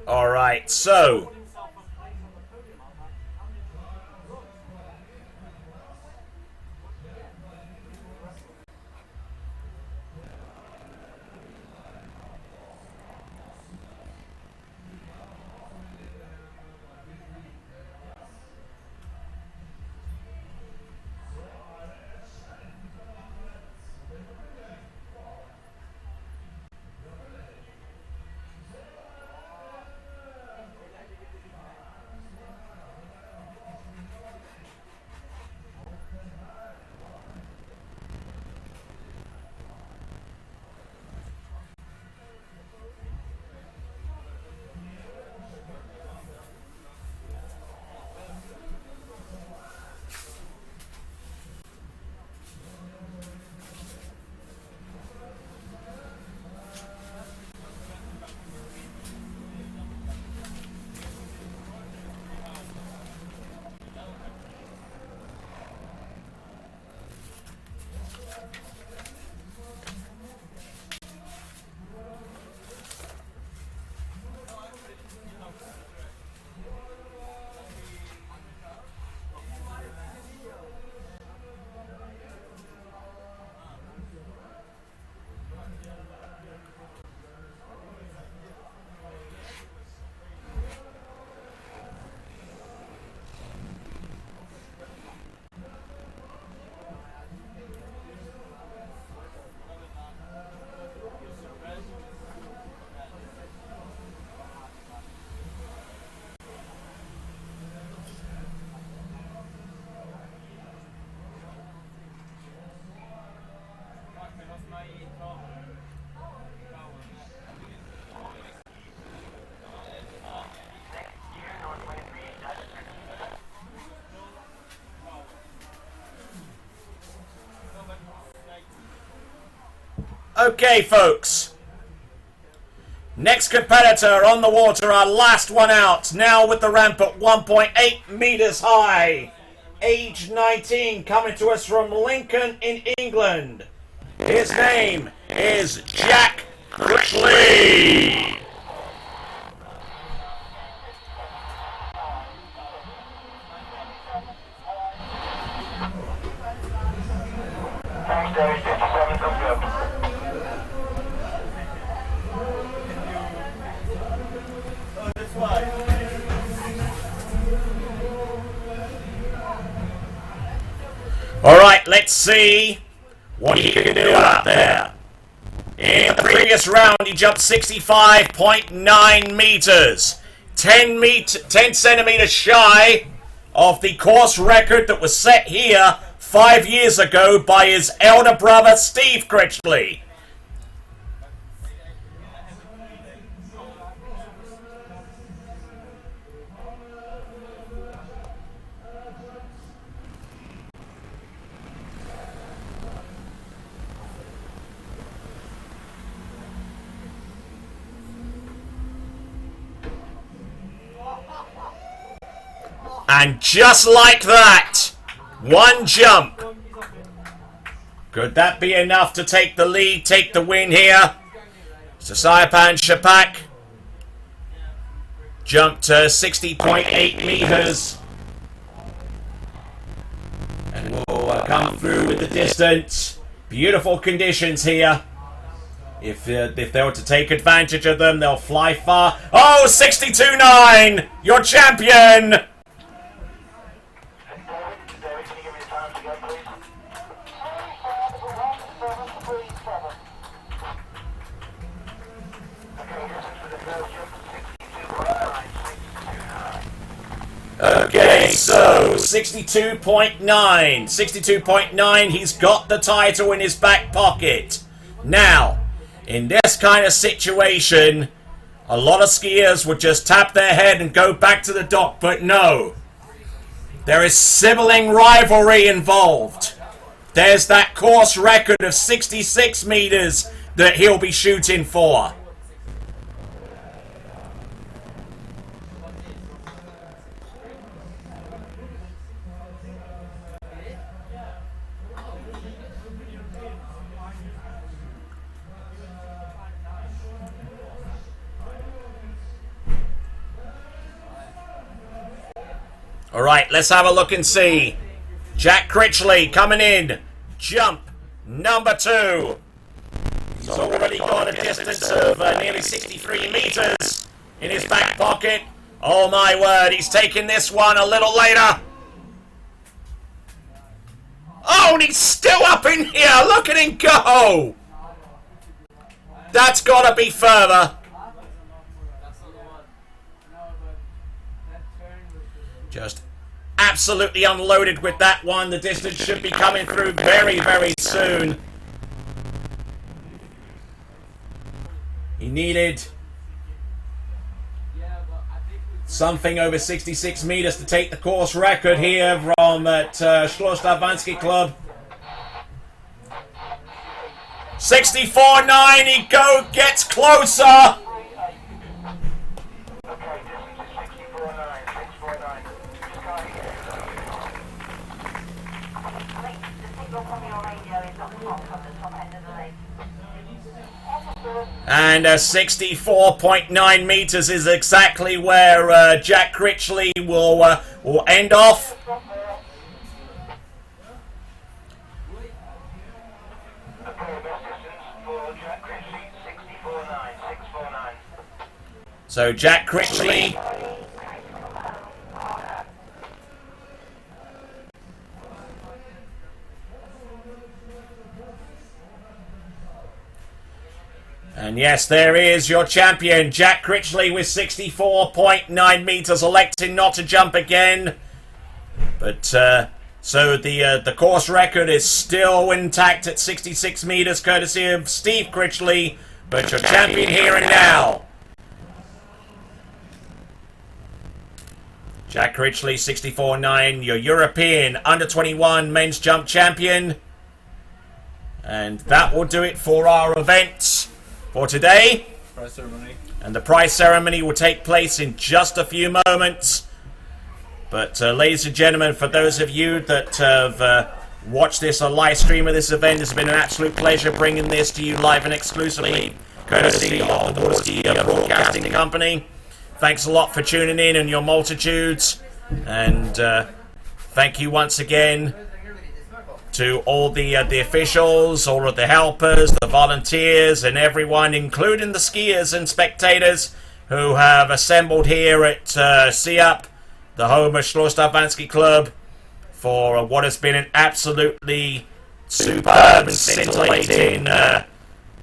Alright, so Okay, folks. Next competitor on the water, our last one out. Now with the ramp at 1.8 meters high. Age 19, coming to us from Lincoln in England. His name is Jack Critchley. Thanks, David. 57 confirmed. All right, let's see what he can do out there. In the previous round, he jumped 65.9 meters, 10 centimeters shy of the course record that was set here 5 years ago by his elder brother, Steve Critchley. And just like that, one jump. Could that be enough to take the lead, take the win here? Sasayapan Shapak jumped to 60.8 meters. And will come through with the distance. Beautiful conditions here. If they were to take advantage of them, they'll fly far. Oh, 62.9! Your champion! David, can you give me the time to go, please? Okay, so 62.9. 62.9, he's got the title in his back pocket. Now, in this kind of situation, a lot of skiers would just tap their head and go back to the dock, but no. There is sibling rivalry involved. There's that course record of 66 meters that he'll be shooting for. All right, let's have a look and see. Jack Critchley coming in. Jump number 2. He's already got a distance of nearly 63 meters in his back pocket. Oh my word, he's taking this one a little later. Oh, and he's still up in here. Look at him go. That's got to be further. Just absolutely unloaded with that one. The distance should be coming through very, very soon. He needed something over 66 meters to take the course record here from at Schloss Davanski Club. 64.9, he gets closer. And 64.9 meters is exactly where Jack Critchley will end off. So Jack Critchley and yes, there is your champion, Jack Critchley, with 64.9 meters, electing not to jump again. But so the course record is still intact at 66 meters, courtesy of Steve Critchley. But your champion here and now, Jack Critchley, 64.9, your European under 21 men's jump champion. And that will do it for our event for today. Prize ceremony. And the prize ceremony will take place in just a few moments. But ladies and gentlemen, for those of you that have watched this on live stream of this event, it's been an absolute pleasure bringing this to you live and exclusively, courtesy of the Nordic Broadcasting Company. Thanks a lot for tuning in your multitudes. And thank you once again to all the officials, all of the helpers, the volunteers, and everyone, including the skiers and spectators who have assembled here at SIAP, the home of Schlossdarvanski Club, for what has been an absolutely superb and scintillating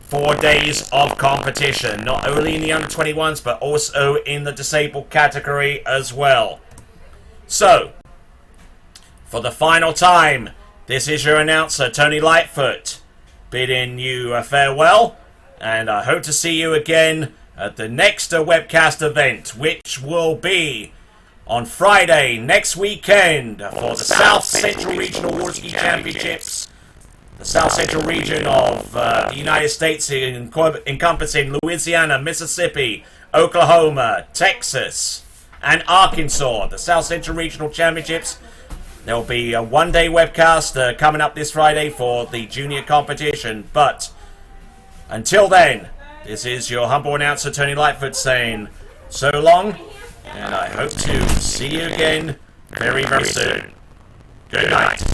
4 days of competition, not only in the under-21s, but also in the disabled category as well. So, for the final time, this is your announcer, Tony Lightfoot, bidding you farewell, and I hope to see you again at the next webcast event, which will be on Friday next weekend for the South Central Regional Water Ski Championships. The South Central region of the United States, encompassing Louisiana, Mississippi, Oklahoma, Texas, and Arkansas. The South Central Regional Championships. There will be a one-day webcast coming up this Friday for the junior competition. But until then, this is your humble announcer, Tony Lightfoot, saying so long, and I hope to see you again very, very soon. Good night.